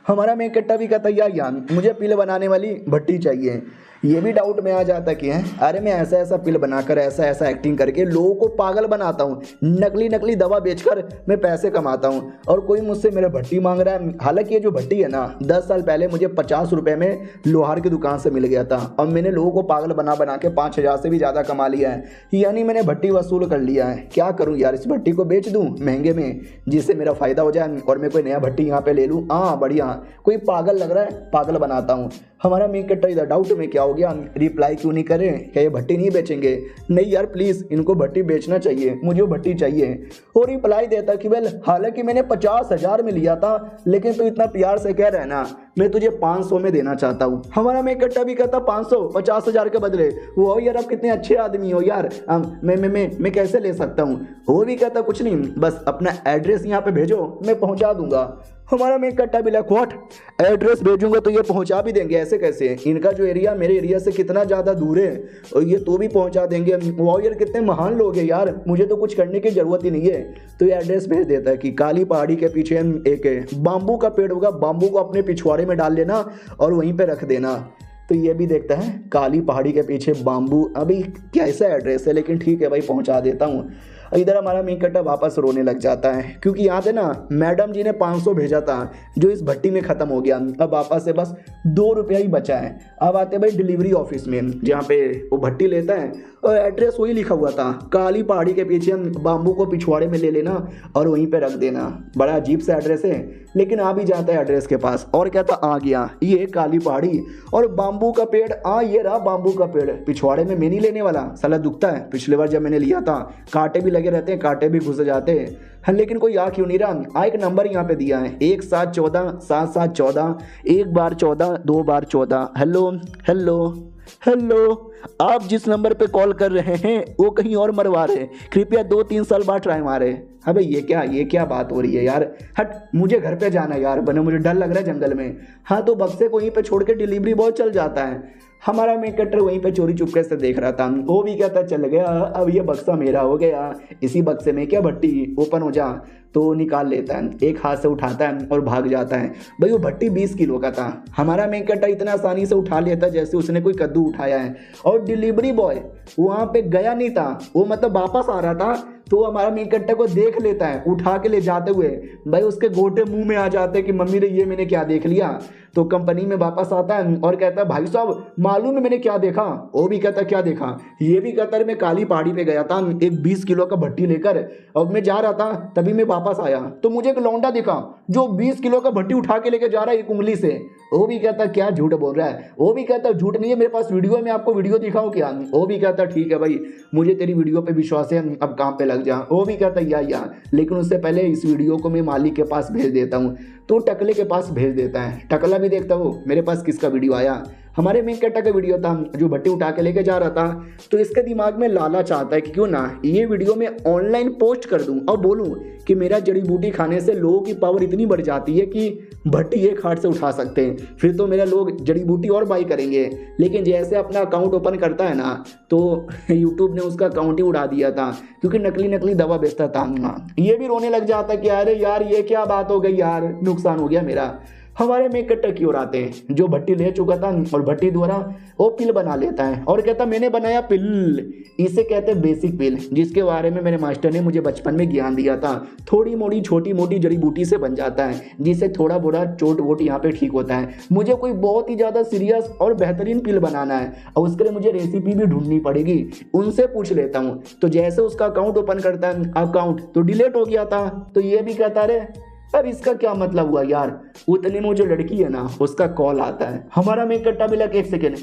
हमारा मेक कट्टा भी कहता यार मुझे पिल बनाने वाली भट्टी चाहिए। ये भी डाउट में आ जाता कि है अरे मैं ऐसा ऐसा पिल बनाकर, ऐसा ऐसा एक्टिंग करके लोगों को पागल बनाता हूँ, नकली दवा बेचकर मैं पैसे कमाता हूँ, और कोई मुझसे मेरा भट्टी मांग रहा है। हालांकि ये जो भट्टी है ना, 10 साल पहले मुझे 50 रुपये में लोहार की दुकान से मिल गया था, और मैंने लोगों को पागल बना के 5,000 से भी ज़्यादा कमा लिया है, यानी मैंने भट्टी वसूल कर लिया है। क्या करूँ यार, इस भट्टी को बेच दूँ महंगे में, जिससे मेरा फ़ायदा हो जाए और मैं कोई नया भट्टी यहाँ पे ले लूँ। हाँ बढ़िया, कोई पागल लग रहा है, पागल बनाता हूँ। हमारा मेक कट्टर इधर डाउट में क्या हो गया, रिप्लाई क्यों नहीं करें, क्या ये भट्टी नहीं बेचेंगे? नहीं यार प्लीज़, इनको भट्टी बेचना चाहिए, मुझे वो भट्टी चाहिए। और रिप्लाई देता कि वेल हालांकि मैंने 50,000 में लिया था, लेकिन तू इतना प्यार से कह रहा है ना, मैं तुझे 500 में देना चाहता हूँ। हमारा मेक कट्टर भी कहता 500, 50,000 के बदले। वो यार आप कितने अच्छे आदमी हो यार, मैं कैसे ले सकता हूँ? वो भी कहता कुछ नहीं, बस अपना एड्रेस यहाँ पे भेजो, मैं पहुँचा दूंगा। हमारा मेक कट्टा भी लाइक व्हाट, एड्रेस भेजूंगा तो ये पहुंचा भी देंगे? ऐसे कैसे? इनका जो एरिया मेरे एरिया से कितना ज़्यादा दूर है, और ये तो भी पहुंचा देंगे। वाह यार कितने महान लोग हैं यार, मुझे तो कुछ करने की ज़रूरत ही नहीं है। तो ये एड्रेस भेज देता है कि काली पहाड़ी के पीछे एक बाम्बू का पेड़ होगा, बाम्बू को अपने पिछवाड़े में डाल लेना और वहीं पर रख देना। तो ये भी देखता है काली पहाड़ी के पीछे बाम्बू, अभी कैसा एड्रेस है, लेकिन ठीक है भाई पहुँचा देता हूँ। इधर हमारा मेक कट्टा वापस रोने लग जाता है, क्योंकि यहाँ से ना मैडम जी ने 500 भेजा था जो इस भट्टी में ख़त्म हो गया। अब वापस से बस 2 रुपया ही बचा है। अब आते भाई डिलीवरी ऑफिस में, जहाँ पे वो भट्टी लेता है, और एड्रेस वही लिखा हुआ था, काली पहाड़ी के पीछे, बाम्बू को पिछवाड़े में ले लेना और वहीं पे रख देना। बड़ा अजीब सा एड्रेस है, लेकिन आ भी जाता है एड्रेस के पास और कहता आ गया, ये काली पहाड़ी और बाम्बू का पेड़, ये रहा बाम्बू का पेड़, पिछवाड़े में मैं नहीं लेने वाला, साला दुखता है। पिछले बार जब मैंने लिया था कांटे भी लगे रहते हैं, कांटे भी घुस जाते हैं। हाँ, लेकिन कोई आ क्यों नहीं रहा? एक नंबर यहाँ पे दिया है 1714 7714, 1 बार 14 2 बार 14। हेलो हेलो हेलो, आप जिस नंबर पे कॉल कर रहे हैं वो कहीं और मरवा रहे, कृपया 2-3 साल बाद ट्राई मारे। हाँ भाई ये क्या बात हो रही है यार, हट, मुझे घर पे जाना है यार, बने मुझे डर लग रहा है जंगल में। हाँ तो बक्से को वहीं पे छोड़ के डिलीवरी बॉय चल जाता है। हमारा मेक कट्टर वहीं पे चोरी चुपके से देख रहा था, वो भी कहता चल गया, अब ये बक्सा मेरा हो गया, इसी बक्से में क्या भट्टी ओपन हो जा। तो निकाल लेता है, एक हाथ से उठाता है और भाग जाता है। भाई वो भट्टी 20 किलो का था। हमारा मेक कट्टा इतना आसानी से उठा लेता जैसे उसने कोई कद्दू उठाया है। और डिलीवरी बॉय वहाँ पे गया नहीं था, वो मतलब वापस आ रहा था, तो हमारा मेन कट्टा को देख लेता है उठा के ले जाते हुए, भाई उसके गोटे मुंह में आ जाते हैं कि मम्मी ने ये मैंने क्या देख लिया। तो कंपनी में वापस आता है और कहता है भाई साहब मालूम है मैंने क्या देखा। वो भी कहता क्या देखा, ये भी कहता है मैं काली पहाड़ी पे गया था एक 20 किलो का भट्टी लेकर, और मैं जा रहा था तभी मैं वापस आया तो मुझे एक लौंडा दिखा जो 20 किलो का भट्टी उठा के लेके जा रहा है एक उंगली से। वो भी कहता क्या झूठ बोल रहा है, वो भी कहता झूठ नहीं है मेरे पास वीडियो है, मैं आपको वीडियो दिखाऊं क्या। वो भी कहता ठीक है भाई मुझे तेरी वीडियो पे विश्वास है, अब काम पे लग जा। वो भी कहता या लेकिन उससे पहले इस वीडियो को मैं मालिक के पास भेज देता हूँ। तो टकले के पास भेज देता है, टकला भी देखता हो मेरे पास किसका वीडियो आया, हमारे मेन कट्टा का वीडियो था जो भट्टी उठा के लेके जा रहा था। तो इसके दिमाग में लालच आता है कि क्यों ना ये वीडियो मैं ऑनलाइन पोस्ट कर दूं और बोलूं कि मेरा जड़ी बूटी खाने से लोगों की पावर इतनी बढ़ जाती है कि भट्टी एक हाथ से उठा सकते हैं, फिर तो मेरा लोग जड़ी बूटी और बाई करेंगे। लेकिन जैसे अपना अकाउंट ओपन करता है ना तो यूट्यूब ने उसका अकाउंट ही उड़ा दिया था क्योंकि नकली दवा बेचता था। ये भी रोने लग जाता है कि अरे यार ये क्या बात हो गई यार, नुकसान हो गया मेरा। हमारे मेन कट्टा की ओर आते हैं जो भट्टी ले चुका था और भट्टी द्वारा वो पिल बना लेता है और कहता मैंने बनाया पिल, इसे कहते हैं बेसिक पिल, जिसके बारे में मेरे मास्टर ने मुझे बचपन में ज्ञान दिया था। थोड़ी मोड़ी छोटी मोटी जड़ी बूटी से बन जाता है जिससे थोड़ा बोड़ा चोट वोट यहाँ पे ठीक होता है। मुझे कोई बहुत ही ज़्यादा सीरियस और बेहतरीन पिल बनाना है और उसके लिए मुझे रेसिपी भी ढूंढनी पड़ेगी, उनसे पूछ लेता हूँ। तो जैसे उसका अकाउंट ओपन करता है अकाउंट तो डिलीट हो गया था। तो ये भी कहता है अब इसका क्या मतलब हुआ यार। उतने में जो लड़की है ना उसका कॉल आता है। हमारा मेन कट्टा भी लग एक सेकेंड,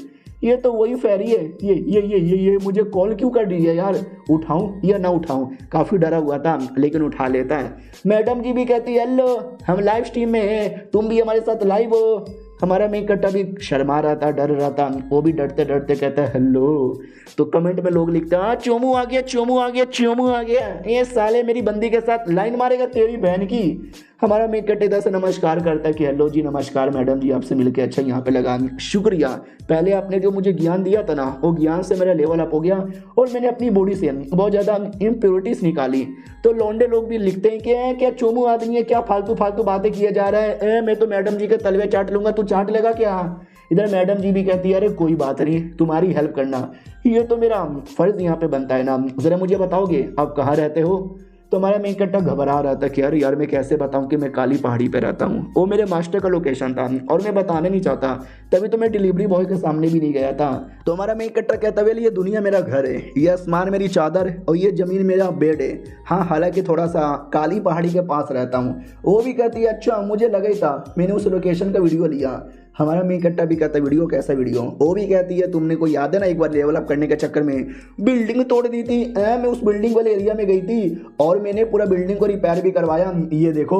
ये तो वही फेरी है, ये मुझे कॉल क्यों कर रही है यार, उठाऊं या ना उठाऊं। काफ़ी डरा हुआ था लेकिन उठा लेता है। मैडम जी भी कहती है हेलो हम लाइव स्ट्रीम में हैं, तुम भी हमारे साथ लाइव हो। हमारा मेन कट्टा भी शर्मा रहा था, डर रहा था, वो भी डरते डरते कहता है हेलो। तो कमेंट में लोग लिखते हैं चोमू आ गया चोमू आ गया चोमू आ गया, ये साले मेरी बंदी के साथ लाइन मारेगा तेरी बहन की। हमारा मेन कट्टा इधर से नमस्कार करता है कि हेलो जी नमस्कार मैडम जी, आपसे मिलकर अच्छा यहाँ पे लगा, शुक्रिया। पहले आपने जो मुझे ज्ञान दिया था ना वो ज्ञान से मेरा लेवल अप हो गया और मैंने अपनी बॉडी से बहुत ज़्यादा इम्प्योरिटीज निकाली। तो लौंडे लोग भी लिखते हैं कि क्या चोमू आदमी है, क्या फालतू बातें किए जा रहा है, मैं तो मैडम जी के तलवे चाट लूंगा, तू चाट लेगा क्या। इधर मैडम जी भी कहती है अरे कोई बात नहीं, तुम्हारी हेल्प करना ये तो मेरा फर्ज यहाँ पे बनता है ना, ज़रा मुझे बताओगे आप कहाँ रहते हो। तो हमारा मेन कट्टा घबरा रहा था कि यार मैं कैसे बताऊं कि मैं काली पहाड़ी पे रहता हूं। वो मेरे मास्टर का लोकेशन था और मैं बताने नहीं चाहता, तभी तो मैं डिलीवरी बॉय के सामने भी नहीं गया था। तो हमारा मेन कट्टा कहता है ये दुनिया मेरा घर है, ये आसमान मेरी चादर और ये ज़मीन मेरा बेड है। हाँ हालांकि थोड़ा सा काली पहाड़ी के पास रहता हूँ। वो भी कहती है अच्छा मुझे लगा ही था, मैंने उस लोकेशन का वीडियो लिया। हमारा मेन कट्टा भी कहता है वीडियो कैसा वीडियो। वो भी कहती है तुमने को याद है ना एक बार लेवल अप करने के चक्कर में बिल्डिंग तोड़ दी थी, मैं उस बिल्डिंग वाले एरिया में गई थी और मैंने पूरा बिल्डिंग को रिपेयर भी करवाया, ये देखो।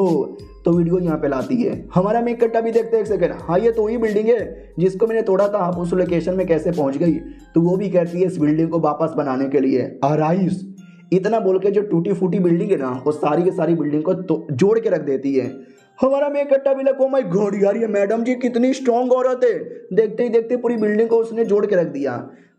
तो वीडियो यहाँ पे लाती है। हमारा मेन कट्टा भी देखते एक सेकंड, हाँ ये तो वही बिल्डिंग है जिसको मैंने तोड़ा था, आप उस लोकेशन में कैसे पहुँच गई। तो वो भी कहती है इस बिल्डिंग को वापस बनाने के लिए आराइस, इतना बोल के जो टूटी फूटी बिल्डिंग है ना वो सारी की सारी बिल्डिंग को जोड़ के रख देती है। हमारा मेन कट्टा भी लगा ओ माय गॉड यार ये मैडम जी कितनी स्ट्रॉन्ग औरत है, देखते ही देखते पूरी बिल्डिंग को उसने जोड़ के रख दिया।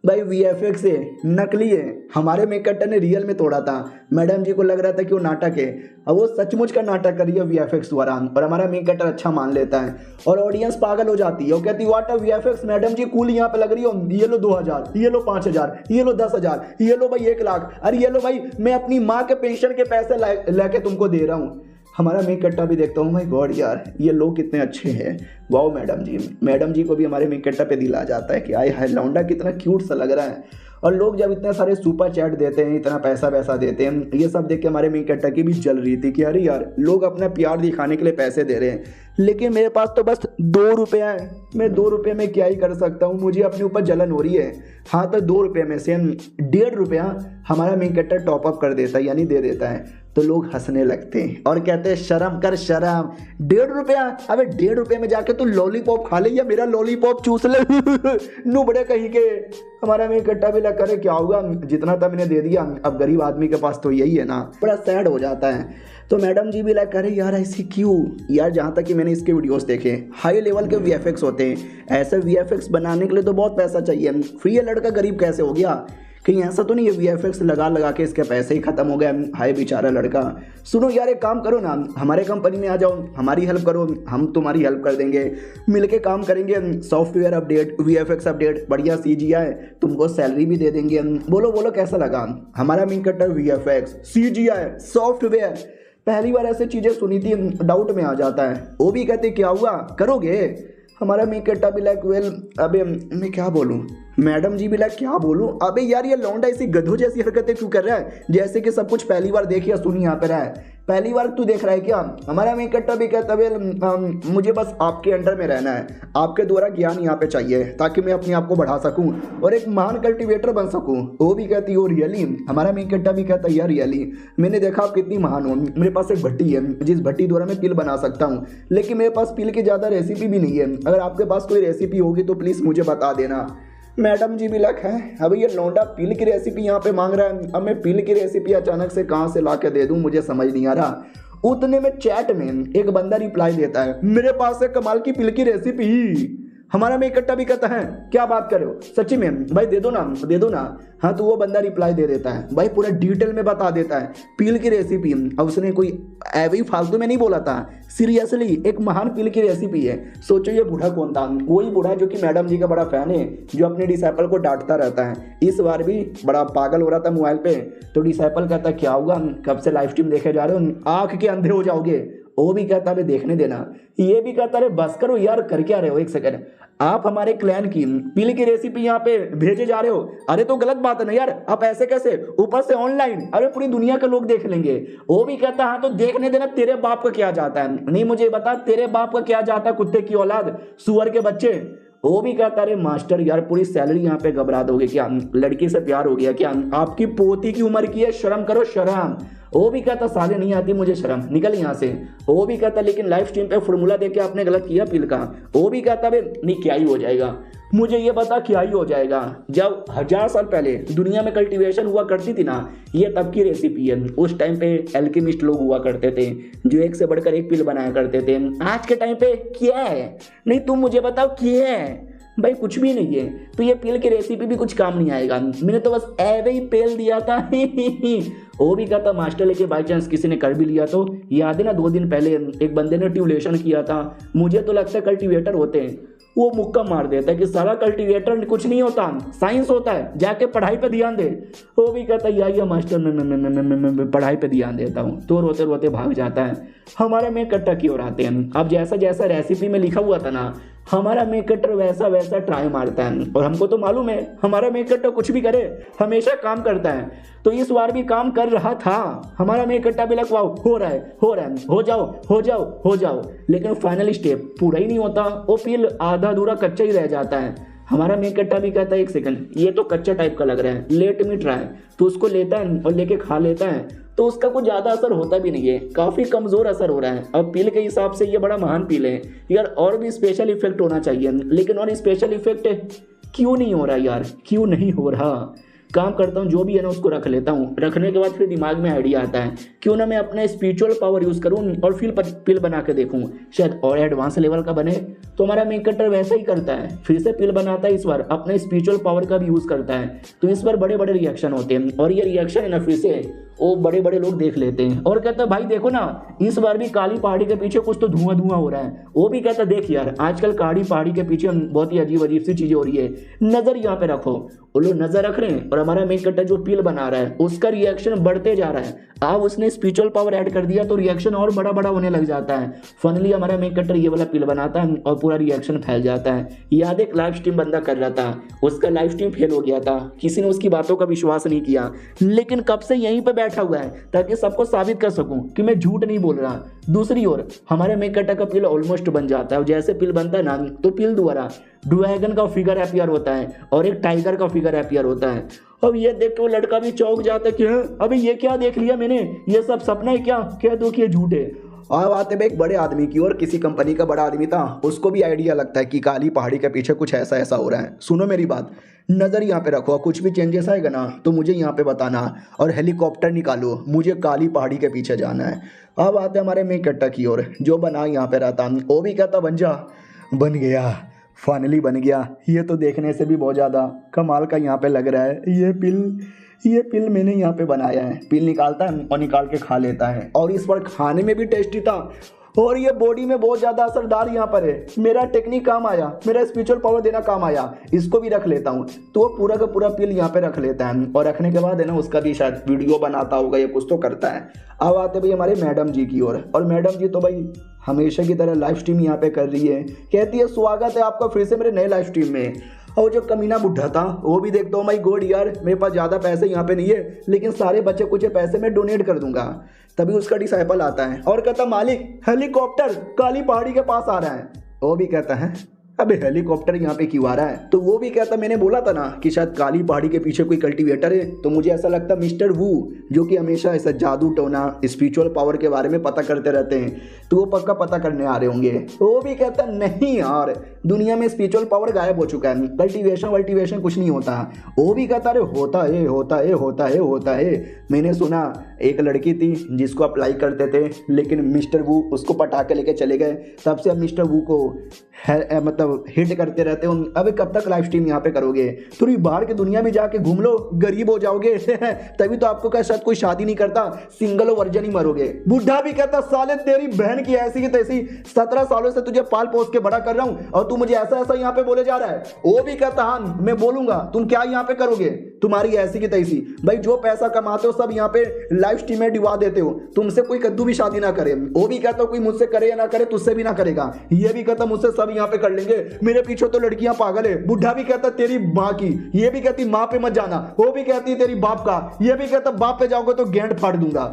भाई वीएफएक्स है, नकली है, हमारे मेन कट्टा ने रियल में तोड़ा था। मैडम जी को लग रहा था कि वो नाटक है, अब वो सचमुच का नाटक कर रही है वीएफएक्स द्वारा, और हमारा मेन कट्टा अच्छा मान लेता है और ऑडियंस पागल हो जाती है। वो कहती है what VFX madam ji cool यहाँ पे लग रही हो, ये लो 2000, ये लो 5000, ये लो 10,000, ये लो भाई 1 लाख, अरे ये लो भाई मैं अपनी माँ के पेंशन के पैसे लेके तुमको दे रहा हूँ। हमारा मेन कट्टा भी देखता हूँ माय गॉड यार ये लोग कितने अच्छे हैं, वाओ मैडम जी को भी हमारे मेन कट्टा पे दिल आ जाता है कि आए हाय लौंडा कितना क्यूट सा लग रहा है। और लोग जब इतने सारे सुपर चैट देते हैं, इतना पैसा देते हैं, ये सब देख के हमारे मेन कट्टा की भी जल रही थी कि अरे यार लोग अपना प्यार दिखाने के लिए पैसे दे रहे हैं, लेकिन मेरे पास तो बस 2 रुपये है, मैं 2 रुपये में क्या ही कर सकता हूँ, मुझे अपने ऊपर जलन हो रही है। हाँ तो 2 रुपये में से 1.5 रुपया हमारा मेन कट्टा टॉप अप कर देता है यानी दे देता है। तो लोग हंसने लगते हैं और कहते हैं शर्म कर शर्म, 1.5 रुपया, अबे 1.5 रुपये में जाके तू लॉलीपॉप खा ले या मेरा लॉलीपॉप चूस ले नुबड़े कहीं के। हमारा मेन कट्टा भी लग करे क्या होगा, जितना था मैंने दे दिया, अब गरीब आदमी के पास तो यही है ना, बड़ा सैड हो जाता है। तो मैडम जी भी लाइक करे यार ऐसी क्यों यार, जहाँ तक कि मैंने इसके वीडियोस देखे हाई लेवल के वीएफएक्स होते हैं, ऐसे वीएफएक्स बनाने के लिए तो बहुत पैसा चाहिए, फिर ये लड़का गरीब कैसे हो गया। कहीं ऐसा तो नहीं है वीएफएक्स लगा लगा के इसके पैसे ही खत्म हो गए। हाय बेचारा लड़का। सुनो यार, एक काम करो ना, हमारे कंपनी में आ जाओ, हमारी हेल्प करो, हम तुम्हारी हेल्प कर देंगे, मिलके काम करेंगे, सॉफ्टवेयर अपडेट, वीएफएक्स अपडेट, बढ़िया सीजीआई, तुमको सैलरी भी दे देंगे। बोलो बोलो कैसा लगा हमारा मेन कट्टर? वीएफएक्स, सीजीआई, सॉफ्टवेयर, पहली बार ऐसे चीजें सुनी थी, डाउट में आ जाता है। वो भी कहते क्या हुआ, करोगे? हमारा मेन कट्टा भी लाइक वेल, अबे मैं क्या बोलूँ, मैडम जी भी लाइक क्या बोलूँ, अबे यार ये लौंडा ऐसी गधों जैसी हरकतें क्यों कर रहा है, जैसे कि सब कुछ पहली बार देखिए सुनी यहाँ पे रहा है। पहली बार तू देख रहा है क्या? हमारा मेन कट्टा भी कहता है मुझे बस आपके अंडर में रहना है, आपके द्वारा ज्ञान यहाँ पे चाहिए ताकि मैं अपने आप को बढ़ा सकूँ और एक महान कल्टिवेटर बन सकूँ। वो भी कहती है रियली। हमारा मेन कट्टा भी कहता है यार रियली, मैंने देखा आप कितनी महान हो, मेरे पास एक भट्टी है जिस भट्टी द्वारा मैं पिल बना सकता हूँ, लेकिन मेरे पास पिल की ज़्यादा रेसिपी भी नहीं है, अगर आपके पास कोई रेसिपी होगी तो प्लीज़ मुझे बता देना। मैडम जी भी लग है, अब ये लौंडा पिल की रेसिपी यहाँ पे मांग रहा है, अब मैं पिल की रेसिपी अचानक से कहाँ से ला के दे दूँ, मुझे समझ नहीं आ रहा। उतने में चैट में एक बंदा रिप्लाई देता है, मेरे पास है कमाल की पिल की रेसिपी। हमारा में इकट्ठा भी कहता है क्या बात कर रहे हो, सच्ची में भाई दे दो ना, दे दो ना। हाँ तो वो बंदा रिप्लाई दे देता है, भाई पूरा डिटेल में बता देता है पिल की रेसिपी। अब उसने कोई ऐवी फालतू में नहीं बोला था, सीरियसली एक महान पिल की रेसिपी है। सोचो ये बूढ़ा कौन था, वही बूढ़ा जो कि मैडम जी का बड़ा फैन है, जो अपने डिसाइपल को डांटता रहता है। इस बार भी बड़ा पागल हो रहा था मोबाइल पे, तो डिसाइपल कहता क्या हुआ, कब से लाइव स्ट्रीम देखे जा रहे हो, आंख के अंधे हो जाओगे। वो भी कहता है देखने देना, ये भी कहता है बस करो यार, कर क्या रहे हो, एक सेकंड, आप हमारे क्लैन की पिल की रेसिपी यहाँ पे भेजे जा रहे हो, अरे तो गलत बात है ना यार, आप ऐसे कैसे, ऊपर से ऑनलाइन, अरे पूरी दुनिया के लोग देख लेंगे। वो भी कहता हाँ तो देखने देना, तेरे बाप का क्या जाता है, नहीं मुझे बता तेरे बाप का क्या जाता है, कुत्ते की औलाद, सुअर के बच्चे। वो भी कहता अरे मास्टर यार पूरी सैलरी यहाँ पे घबरा दोगे क्या, लड़की से प्यार हो गया क्या, आपकी पोती की उम्र की है, शर्म करो शर्म। वो भी कहता साले नहीं आती मुझे शर्म, निकल यहाँ से। वो भी कहता लेकिन लाइव स्ट्रीम पे फॉर्मूला देके आपने गलत किया पिल का। वो भी कहता भाई नहीं क्या ही हो जाएगा, मुझे ये बता क्या ही हो जाएगा, जब 1000 साल पहले दुनिया में कल्टीवेशन हुआ करती थी ना, ये तब की रेसिपी है। उस टाइम पे एल्केमिस्ट लोग हुआ करते थे जो एक से बढ़कर एक पिल बनाया करते थे। आज के टाइम पे क्या है, नहीं तुम मुझे बताओ क्या है, भाई कुछ भी नहीं है, तो ये पिल की रेसिपी भी कुछ काम नहीं आएगा, मैंने तो बस ऐवे ही पेल दिया था। वो भी कहता मास्टर लेके बाई चांस किसी ने कर भी लिया तो, याद है ना 2 दिन पहले एक बंदे ने ट्यूलेशन किया था, मुझे तो लगता है कल्टीवेटर होते हैं, वो मुक्का मार देता है कि सारा कल्टीवेटर कुछ नहीं होता, साइंस होता है, जाके पढ़ाई पे ध्यान दे। वो भी कहता है या मास्टर मैं पढ़ाई पे ध्यान देता हूँ, तो रोते रोते भाग जाता है। हमारे में कट्टा की ओर आते हैं। अब जैसा जैसा रेसिपी में लिखा हुआ था ना, हमारा मेक कटर वैसा वैसा ट्राई मारता है, और हमको तो मालूम है हमारा मेक कटर कुछ भी करे हमेशा काम करता है, तो इस बार भी काम कर रहा था। हमारा मेक कट्टा भी लग वाओ हो रहा है हो जाओ हो जाओ हो जाओ, लेकिन फाइनल स्टेप पूरा ही नहीं होता, वो फिर आधा अधूरा कच्चा ही रह जाता है। हमारा मेक कट्टा भी कहता है एक सेकंड ये तो कच्चा टाइप का लग रहा है, लेट मी ट्राई, तो उसको लेता है और लेके खा लेता है, तो उसका कुछ ज़्यादा असर होता भी नहीं है, काफ़ी कमज़ोर असर हो रहा है। अब पिल के हिसाब से ये बड़ा महान पिल है यार, और भी स्पेशल इफेक्ट होना चाहिए, लेकिन और स्पेशल इफेक्ट क्यों नहीं हो रहा यार, क्यों नहीं हो रहा। काम करता हूँ जो भी है ना उसको रख लेता हूँ, रखने के बाद फिर दिमाग में आइडिया आता है क्यों ना मैं अपने स्पिरिचुअल पावर यूज़ करूँ और फिर पिल बना के देखूँ, शायद और एडवांस लेवल का बने। तो हमारा मेक कटर वैसा ही करता है, फिर से पिल बनाता है, इस बार अपने स्पिरिचुअल पावर का भी यूज़ करता है, तो इस बार बड़े बड़े रिएक्शन होते हैं, और ये रिएक्शन है ना फिर से वो बड़े बड़े लोग देख लेते हैं और कहता है भाई देखो ना इस बार भी काली पहाड़ी के पीछे कुछ तो धुआं धुआं हो रहा है। वो भी कहता है देख यार आजकल काली पहाड़ी के पीछे बहुत ही अजीब अजीब सी चीजें हो रही है, नजर यहाँ पे रखो। वो लोग नजर रख रहे हैं और हमारा मेक कटर जो पिल बना रहा है उसका रिएक्शन बढ़ते जा रहा है। अब उसने स्पिरिचुअल पावर ऐड कर दिया तो रिएक्शन और बड़ा बड़ा होने लग जाता है। फाइनली हमारा मेक कटर ये वाला पिल बनाता है और पूरा रिएक्शन फैल जाता है। याद एक लाइव स्ट्रीम बंदा कर रहा था, उसका लाइव स्ट्रीम फेल हो गया था, किसी ने उसकी बातों का विश्वास नहीं किया, लेकिन कब से यहीं पे बैठा हुआ है ताकि सबको साबित कर सकूं कि मैं झूठ नहीं बोल रहा। दूसरी ओर हमारे मेक कटर का पिल ऑलमोस्ट बन जाता है, और जैसे पिल बनता है ना तो पिल द्वारा ड्रैगन का फिगर अपीयर होता है और एक टाइगर का फिगर अपीयर होता है। अब ये देख के वो लड़का भी चौंक जाता है कि अबे ये क्या देख लिया मैंने, ये सब सपना है क्या, कह दो कि ये झूठ है। अब आते हैं एक बड़े आदमी की ओर, किसी कंपनी का बड़ा आदमी था, उसको भी आइडिया लगता है कि काली पहाड़ी के पीछे कुछ ऐसा ऐसा हो रहा है। सुनो मेरी बात, नज़र यहाँ पे रखो, कुछ भी चेंजेस आएगा ना तो मुझे यहाँ पे बताना, और हेलीकॉप्टर निकालो, मुझे काली पहाड़ी के पीछे जाना है। अब आते हमारे मेक कट्टा की ओर, जो बना यहाँ पे रहता, वो भी कहता बन जा, बन गया। फाइनली बन गया। ये तो देखने से भी बहुत ज़्यादा कमाल का यहाँ पे लग रहा है। ये पिल मैंने यहाँ पे बनाया है। पिल निकालता है और निकाल के खा लेता है, और इस बार खाने में भी टेस्टी था, और ये बॉडी में बहुत ज़्यादा असरदार यहाँ पर है। मेरा टेक्निक काम आया, मेरा स्पिरिचुअल पावर देना काम आया। इसको भी रख लेता हूँ। तो वो पूरा का पूरा पिल यहाँ पे रख लेता है, और रखने के बाद है ना उसका भी शायद वीडियो बनाता होगा या कुछ तो करता है। अब आते भाई हमारे मैडम जी की ओर, और मैडम जी तो भाई हमेशा की तरह लाइव स्ट्रीम यहाँ पे कर रही है। कहती है स्वागत है आपका फिर से मेरे नए लाइव स्ट्रीम में। और जो कमीना बुढ़ा था वो भी देखता हूँ माई गॉड यार, मेरे पास ज़्यादा पैसे यहाँ पे नहीं है, लेकिन सारे बच्चे कुछ पैसे में डोनेट कर दूंगा। तभी उसका डिसाइपल आता है और कहता मालिक हेलीकॉप्टर काली पहाड़ी के पास आ रहा है। वो भी कहता है अबे हेलीकॉप्टर यहाँ पे क्यों आ रहा है? तो वो भी कहता मैंने बोला था ना कि शायद काली पहाड़ी के पीछे कोई कल्टीवेटर है। तो मुझे ऐसा लगता मिस्टर वू जो कि हमेशा ऐसा जादू टोना स्पिरिचुअल पावर के बारे में पता करते रहते हैं, तो वो पक्का पता करने आ रहे होंगे। वो भी कहता नहीं यार, दुनिया में स्पिरिचुअल पावर गायब हो चुका है, कल्टीवेशन कुछ नहीं होता। वो भी कहता अरे होता है। मैंने सुना एक लड़की थी जिसको अप्लाई करते थे, लेकिन मिस्टर वू उसको पटा के लेके चले गए। तब से अब मिस्टर वू को मतलब हिट करते रहते हो। अबे कब तक लाइव स्ट्रीम यहाँ पे करोगे? थोड़ी बाहर की दुनिया में जाके घूम लो, गरीब हो जाओगे तभी तो आपको क्या शायद कोई शादी नहीं करता, सिंगल वर्जन ही मरोगे। बुढ़ा भी कहता साले तेरी बहन की ऐसी की तैसी, 17 सालों से तुझे पाल पोस के बड़ा कर रहा हूँ और तू मुझे ऐसा यहाँ पे बोले जा रहा है। वो भी कहता हाँ मैं बोलूंगा, तुम क्या यहाँ पे करोगे, तुम्हारी ऐसी की तैसी। भाई जो पैसा कमाते हो सब यहाँ पे लाइव स्ट्रीम में डिवा देते हो, तुमसे कोई कद्दू भी शादी ना करे। वो भी कहता कोई मुझसे करे या ना करे तुझसे भी ना करेगा। ये भी कहता मुझसे सब यहाँ पे कर लेंगे, मेरे पीछे तो लड़कियां पागल है। बुढ़ा भी कहता तेरी माँ की, ये भी कहती माँ पे मत जाना, वो भी कहती तेरी बाप का, ये भी कहता बाप पे जाओगे तो गेंद फाड़ दूंगा।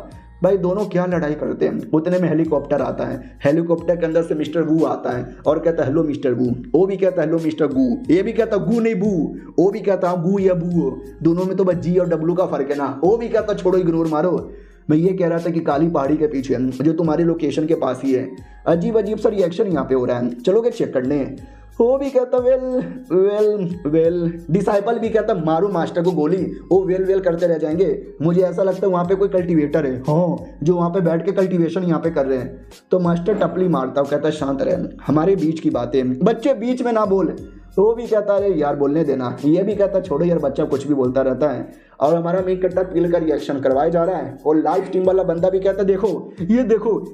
भाई दोनों क्या लड़ाई करते हैं। उतने में हेलीकॉप्टर आता है, हेलीकॉप्टर के अंदर से मिस्टर वू आता है और कहता हेलो मिस्टर वू। वो भी कहता हेलो मिस्टर गू, ये भी कहता गू नहीं बू, वो भी कहता गू या बू, दोनों में तो बस जी और डब्लू का फर्क है ना। वो भी कहता छोड़ो इग्नोर मारो। मैं ये कह रहा था कि काली पहाड़ी के पीछे जो तुम्हारी लोकेशन के पास ही है, अजीब सा रिएक्शन यहाँ पे हो रहा है, चलोगे चेक करने? वो भी कहता वेल। डिसाइपल भी कहता मारो मास्टर को गोली। वो वेल करते रह जाएंगे। मुझे ऐसा लगता है वहाँ पे कोई कल्टीवेटर है, हाँ, जो वहाँ पे बैठ के कल्टीवेशन यहाँ पे कर रहे हैं। तो मास्टर टपली मारता है, कहता शांत रहे, हमारे बीच की बातें, बच्चे बीच में ना बोल। वो भी कहता अरे यार बोलने देना। ये भी कहता छोड़ो यार, बच्चा कुछ भी बोलता रहता है। और हमारा मेक कट्टा पील का रिएक्शन करवाया जा रहा है, और लाइव स्ट्रीम वाला बंदा भी कहता देखो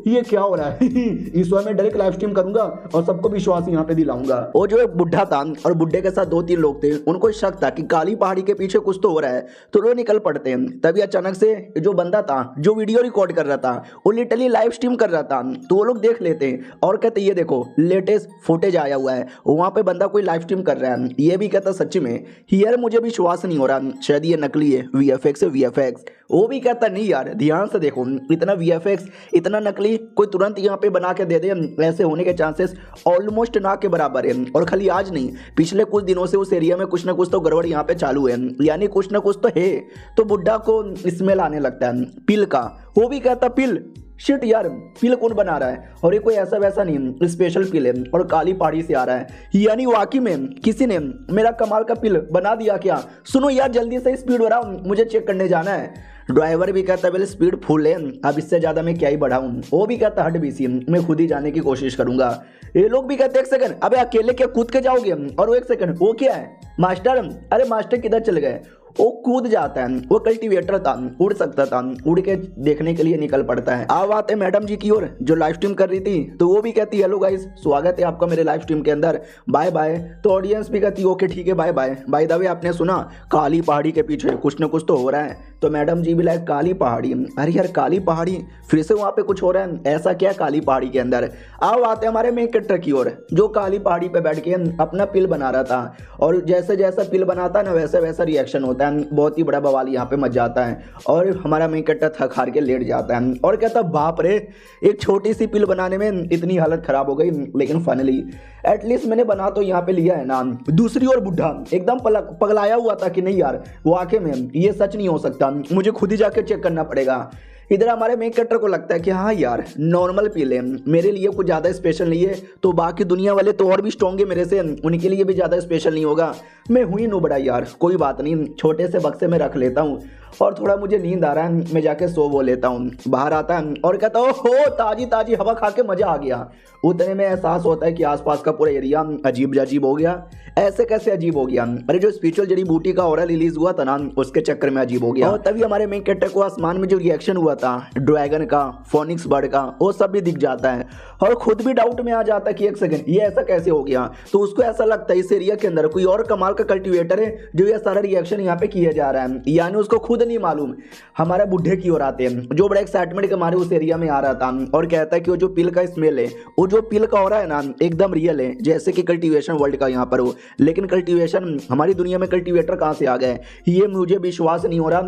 ये क्या हो रहा है इस बार मैं डायरेक्ट लाइव स्ट्रीम करूंगा और सबको विश्वास यहाँ पे दिलाऊंगा। वो जो एक बुढ़ा था और बुढ़े के साथ 2-3 लोग थे, उनको शक था कि काली पहाड़ी के पीछे कुछ तो हो रहा है, तो वो निकल पड़ते हैं। तभी अचानक से जो बंदा था जो वीडियो रिकॉर्ड कर रहा था वो लिटरली लाइव स्ट्रीम कर रहा था, तो वो लोग देख लेते हैं और कहते ये देखो लेटेस्ट फुटेज आया हुआ है, वहाँ पे बंदा कोई लाइव स्ट्रीम कर रहा है। ये भी कहता सच्ची में यार मुझे विश्वास नहीं हो रहा, शायद ये नकली है, VFX है VFX। वो भी कहता नहीं यार ध्यान से देखो, इतना VFX इतना नकली कोई तुरंत यहाँ पे बना के दे दे, ऐसे होने के चांसेस ऑलमोस्ट ना के बराबर है। और खाली आज नहीं, पिछले कुछ दिनों से उस एरिया में कुछ ना कुछ तो गड़बड़ यहाँ पे चालू है, यानी कुछ ना कुछ तो है। तो बुड्ढा को स्मेल आने लगता है पिल का। वो भी कहता पिल शिट यार, पिल कौन बना रहा है, और ये कोई ऐसा वैसा नहीं स्पेशल पिल है और काली पहाड़ी से आ रहा है, यानी वाकई में किसी ने मेरा कमाल का पिल बना दिया क्या? सुनो यार जल्दी से स्पीड बढ़ाओ, मुझे चेक करने जाना है। ड्राइवर भी कहता है स्पीड फुल है, अब इससे ज़्यादा मैं क्या ही बढ़ाऊं। वो भी कहता हट बीसी, मैं खुद ही जाने की कोशिश करूंगा। ये लोग भी कहते एक सेकंड, अबे अकेले क्या कूद के जाओगे? और वो एक सेकंड, वो क्या है मास्टर? अरे मास्टर किधर चले गए? वो कूद जाता है, वो कल्टीवेटर था, उड़ सकता था, उड़ के देखने के लिए निकल पड़ता है। अब आते मैडम जी की ओर जो लाइव स्ट्रीम कर रही थी, तो वो भी कहती हेलो गाइस, स्वागत है आपका मेरे लाइव स्ट्रीम के अंदर, बाय बाय। तो ऑडियंस भी कहती ओके ठीक है bye bye. By the way आपने सुना काली पहाड़ी के पीछे कुछ ना कुछ तो हो रहा है। तो मैडम जी भी लाइक काली पहाड़ी, अरे यार काली पहाड़ी फिर से वहाँ पे कुछ हो रहा है, ऐसा क्या काली पहाड़ी के अंदर? अब आते हमारे मेन कैरेक्टर की ओर जो काली पहाड़ी पे बैठ के अपना पिल बना रहा था, और जैसे जैसा पिल बनाता है ना वैसा वैसा रिएक्शन होता है, बहुत ही बड़ा बवाल यहाँ पे मच जाता है। और हमारा मेन कैरेक्टर थक हार के लेट जाता है और कहता बाप रे, एक छोटी सी पिल बनाने में इतनी हालत खराब हो गई, लेकिन फाइनली एटलीस्ट मैंने बना तो यहाँ पे लिया है ना। दूसरी ओर बुढ़ा एकदम पगलाया हुआ था कि नहीं यार वाकई में ये सच नहीं हो सकता, मुझे खुद ही जाके चेक करना पड़ेगा। इधर हमारे मेन कैरेक्टर को लगता है कि हाँ यार नॉर्मल पिल है, मेरे लिए कुछ ज़्यादा स्पेशल नहीं है, तो बाकी दुनिया वाले तो और भी स्ट्रॉन्ग है मेरे से, उनके लिए भी ज़्यादा स्पेशल नहीं होगा, मैं हुई नो बड़ा यार, कोई बात नहीं, छोटे से बक्से में रख लेता हूँ। और थोड़ा मुझे नींद आ रहा है, मैं जाके सो वो लेता हूँ। बाहर आता है और कहता हूँ हो ताजी ताजी हवा खा के मजा आ गया। उतने में एहसास होता है कि आसपास का पूरा एरिया अजीब अजीब हो गया। ऐसे कैसे अजीब हो गया? अरे जो स्पिरिचुअल जड़ी बूटी का ऑरा रिलीज हुआ था ना, उसके चक्कर में अजीब हो गया। और तभी हमारे मेन कैरेक्टर को आसमान में जो रिएक्शन हुआ था ड्रैगन का, फोनिक्स बर्ड का, वो सब भी दिख जाता है और खुद भी डाउट में आ जाता है कि एक सेकंड ये ऐसा कैसे हो गया। तो उसको ऐसा लगता है इस एरिया के अंदर कोई और कमाल का कल्टीवेटर है जो ये सारा रिएक्शन यहाँ पे किया जा रहा है, यानी उसको खुद नहीं मालूम। हमारे बुढ़े की ओर आते हैं जो बड़ा एक्साइटमेंट के मारे उस एरिया में आ रहा था और कहता है कि वो जो पिल का स्मेल है, वो जो पिल का हो रहा है ना, एकदम रियल है जैसे कि कल्टीवेशन वर्ल्ड का यहाँ पर हो। लेकिन कल्टीवेशन हमारी दुनिया में कल्टीवेटर कहाँ से आ गए, ये मुझे विश्वास नहीं हो रहा।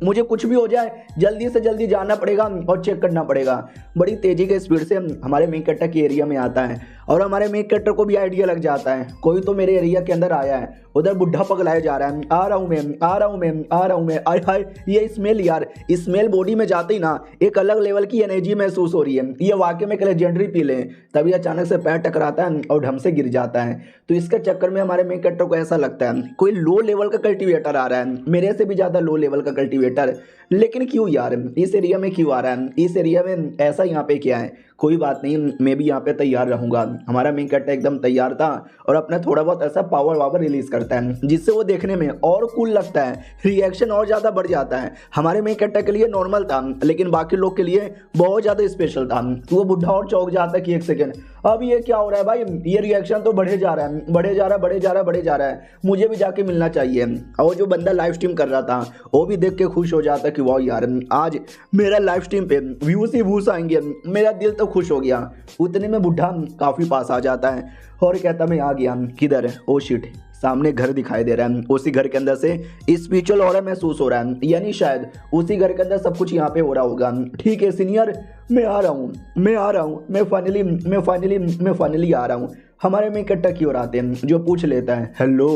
मुझे कुछ भी हो जाए जल्दी से जल्दी जाना पड़ेगा और चेक करना पड़ेगा। बड़ी तेजी के स्पीड से हमारे मेन कैरेक्टर के एरिया में आता है और हमारे मेन कैरेक्टर को भी आइडिया लग जाता है कोई तो मेरे एरिया के अंदर आया है। उधर बुढ़ा पगलाया जा रहा है, आ रहा हूँ मैं, आ रहा हूँ मैं, आ रहा हूँ मैं। आय हाय ये स्मेल यार, स्मेल बॉडी में जाते ही ना एक अलग लेवल की एनर्जी महसूस हो रही है। ये वाकई में एक लेजेंडरी पील है। तभी अचानक से पैर टकराता है और ढम से गिर जाता है। तो इसके चक्कर में हमारे मेन कैरेक्टर को ऐसा लगता है कोई लो लेवल का कल्टीवेटर आ रहा है, मेरे से भी ज़्यादा लो लेवल का कल्टीवेटर। लेकिन क्यों यार इस एरिया में क्यों आ रहा है, इस एरिया में ऐसा यहाँ पे क्या है? कोई बात नहीं, मैं भी यहाँ पे तैयार रहूंगा। हमारा मेन कैरेक्टर एकदम तैयार था और अपना थोड़ा बहुत ऐसा पावर वावर रिलीज करता है जिससे वो देखने में और कूल लगता है, रिएक्शन और ज़्यादा बढ़ जाता है। हमारे मेन कैरेक्टर के लिए नॉर्मल था लेकिन बाकी लोग के लिए बहुत ज़्यादा स्पेशल था। तो वो बुढ़ा और चौंक जाता है कि एक सेकेंड अब ये क्या हो रहा है भाई, ये रिएक्शन तो बढ़े जा रहा है, बढ़े जा रहा है, बढ़े जा रहा है, बढ़े जा रहा है, मुझे भी जाके मिलना चाहिए। और जो बंदा लाइव स्ट्रीम कर रहा था वो भी देख के खुश हो जाता कि वाह यार आज मेरा लाइव स्ट्रीम पे व्यूज ही व्यूज आएंगे, मेरा दिल तो खुश हो गया। उतने में बुढ़ा काफ़ी पास आ जाता है और कहता मैं आ गया। किधर? ओ शिट, सामने घर दिखाई दे रहा है। उसी घर के अंदर से स्पिरिचुअल ऑरा महसूस हो रहा है, यानी शायद उसी घर के अंदर सब कुछ यहाँ पे हो रहा होगा। ठीक है सीनियर, मैं आ रहा हूँ, मैं आ रहा हूँ, मैं फाइनली आ रहा हूँ। हमारे में इकट्ठा की ओर आते हैं जो पूछ लेता है हेलो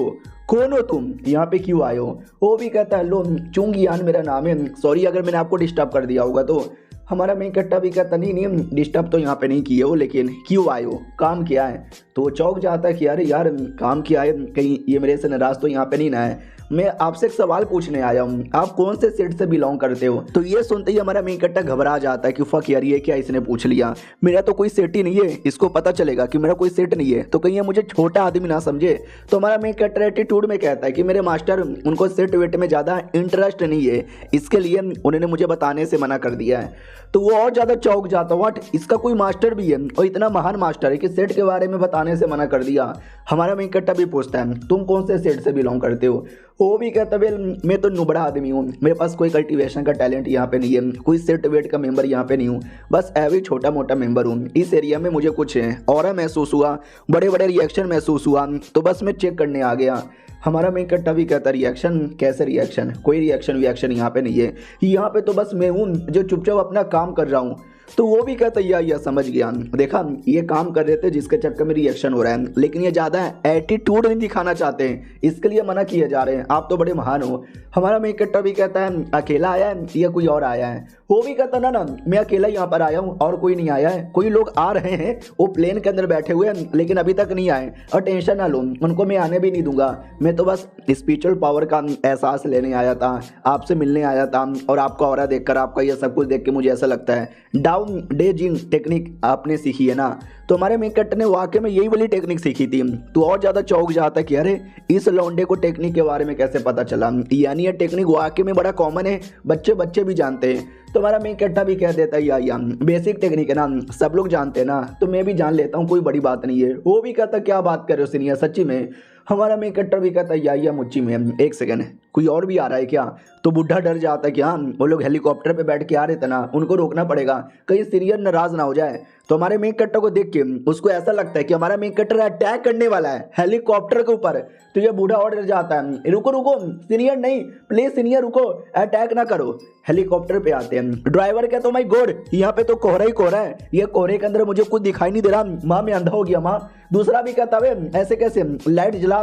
कौन हो तुम, यहाँ पे क्यों आए हो? वो भी कहता है हेलो चुंगियान मेरा नाम है, सॉरी अगर मैंने आपको डिस्टर्ब कर दिया होगा। तो हमारा मेन कट्टा भी कहता नहीं डिस्टर्ब तो यहाँ पे नहीं किए हो, लेकिन क्यों आए हो, काम क्या है? तो वो चौंक जाता है कि अरे यार काम क्या है, कहीं ये मेरे से नाराज तो यहाँ पे नहीं ना है। मैं आपसे एक सवाल पूछने आया हूँ, आप कौन से सेट से बिलोंग करते हो? तो ये सुनते ही हमारा मेन कट्टा घबरा जाता है कि फक यार ये क्या इसने पूछ लिया, मेरा तो कोई सेट ही नहीं है, इसको पता चलेगा कि मेरा कोई सेट नहीं है तो कहीं ये मुझे छोटा आदमी ना समझे। तो हमारा मेन कट्टा एटीट्यूड में कहता है कि मेरे मास्टर उनको सेट वेट में ज़्यादा इंटरेस्ट नहीं है, इसके लिए उन्होंने मुझे बताने से मना कर दिया है। तो वो और ज़्यादा चौंक जाता, व्हाट, इसका कोई मास्टर भी है और इतना महान मास्टर है कि सेट के बारे में बताने से मना कर दिया। हमारा मेन कट्टा भी पूछता है तुम कौन से सेट से बिलोंग करते हो? वो भी कहता है मैं तो नुबड़ा आदमी हूँ, मेरे पास कोई कल्टीवेशन का टैलेंट यहाँ पे नहीं है, कोई सेट वेट का मेंबर यहाँ पे नहीं हूँ, बस एवरी छोटा मोटा मेंबर हूँ। इस एरिया में मुझे कुछ ऑरा महसूस हुआ, बड़े बड़े रिएक्शन महसूस हुआ, तो बस मैं चेक करने आ गया। हमारा मेन कट्टा भी कहता रिएक्शन? कैसे रिएक्शन? कोई रिएक्शन यहाँ पे नहीं है, यहाँ पे तो बस मैं हूँ जो चुपचाप अपना काम कर रहा हूँ। तो वो भी कहता या समझ गया, देखा ये काम कर रहे थे जिसके चक्कर में रिएक्शन हो रहा है, लेकिन ये ज़्यादा एटीट्यूड नहीं दिखाना चाहते हैं, इसके लिए मना किए जा रहे हैं, आप तो बड़े महान हो। हमारा मेन कट्टा भी कहता है अकेला आया है या कोई और आया है? वो भी कहता ना मैं अकेला यहाँ पर आया हूँ और कोई नहीं आया है, कोई लोग आ रहे हैं वो प्लेन के अंदर बैठे हुए हैं लेकिन अभी तक नहीं आए, और टेंशन ना लो उनको मैं आने भी नहीं दूंगा, मैं तो बस स्पिरिचुअल पावर का एहसास लेने आया था, आपसे मिलने आया था, और आपका ऑरा देखकर, आपका ये सब कुछ देख के मुझे ऐसा लगता है डाउन डेजिंग टेक्निक आपने सीखी है ना? तो हमारे मेन कट्टर ने वाकई में यही वाली टेक्निक सीखी थी। तो और ज़्यादा चौंक जाता कि अरे इस लौंडे को टेक्निक के बारे में कैसे पता चला, यानी ये टेक्निक वाकई में बड़ा कॉमन है, बच्चे भी जानते हैं। तो हमारा मेन कट्टा भी कह देता है या बेसिक टेक्निक है ना, सब लोग जानते हैं ना, तो मैं भी जान लेता हूँ, कोई बड़ी बात नहीं है। वो भी कहता क्या बात कर रहे हो सीनियर, सच्ची में? हमारा मेन कट्टा भी कहता है या मुच्ची में, एक सेकंड कोई और भी आ रहा है क्या? तो बुढ़ा डर जाता है कि हाँ वो लोग हेलीकॉप्टर पे बैठ के आ रहे थे ना, उनको रोकना पड़ेगा कहीं सीनियर नाराज ना हो जाए। तो हमारे मेन कट्टर को देख के उसको ऐसा लगता है कि हमारा मेन कट्टर अटैक करने वाला है हेलीकॉप्टर के ऊपर। तो ये बूढ़ा और डर जाता है, रुको सीनियर नहीं, प्लीज सीनियर रुको, अटैक ना करो। हेलीकॉप्टर पे आते हैं, ड्राइवर कहता है माय गॉड यहाँ पे तो कोहरा ही कोहरा है, ये कोहरे के अंदर मुझे कुछ दिखाई नहीं दे रहा, माँ मैं अंधा हो गया माँ। दूसरा भी कहता है ऐसे कैसे, लाइट जला।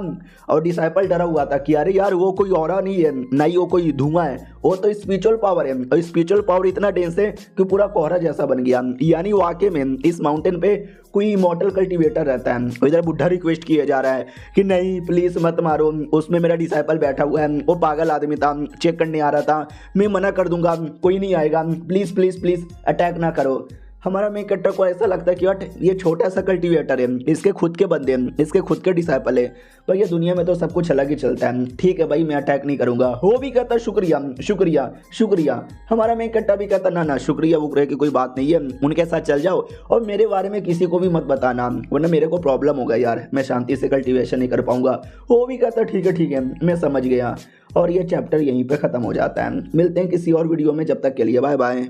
और डिसाइपल डरा हुआ था कि अरे यार वो कोई ऑरा नहीं है, ना ही वो कोई धुआं है, वो तो स्पिरिचुअल पावर है, और स्पिरिचुअल पावर इतना डेंस है कि पूरा कोहरा जैसा बन गया। यानी वाकई में इस माउंटेन पे कोई इमॉर्टल कल्टीवेटर रहता है। और इधर बुढ़ा रिक्वेस्ट किया जा रहा है कि नहीं प्लीज़ मत मारो, उसमें मेरा डिसाइपल बैठा हुआ है, वो पागल आदमी था, चेक करने आ रहा था, मैं मना कर दूंगा, कोई नहीं आएगा, प्लीज़ प्लीज़ प्लीज़ अटैक ना करो। हमारा मेन कैरेक्टर को ऐसा लगता है कि यार ये छोटा सा कल्टीवेटर है, इसके खुद के बंदे हैं, इसके खुद के डिसाइपल है, पर ये दुनिया में तो सब कुछ अलग ही चलता है। ठीक है भाई, मैं अटैक नहीं करूंगा। वो भी कहता शुक्रिया शुक्रिया शुक्रिया। हमारा मेन कैरेक्टर भी कहता ना ना शुक्रिया वुक्रिया की कोई बात नहीं है, उनके साथ चल जाओ और मेरे बारे में किसी को भी मत बताना, वरना मेरे को प्रॉब्लम होगा यार, मैं शांति से कल्टीवेशन नहीं कर पाऊंगा। वो भी कहता ठीक है मैं समझ गया। और ये चैप्टर यहीं पर ख़त्म हो जाता है। मिलते हैं किसी और वीडियो में, जब तक के लिए बाय बाय।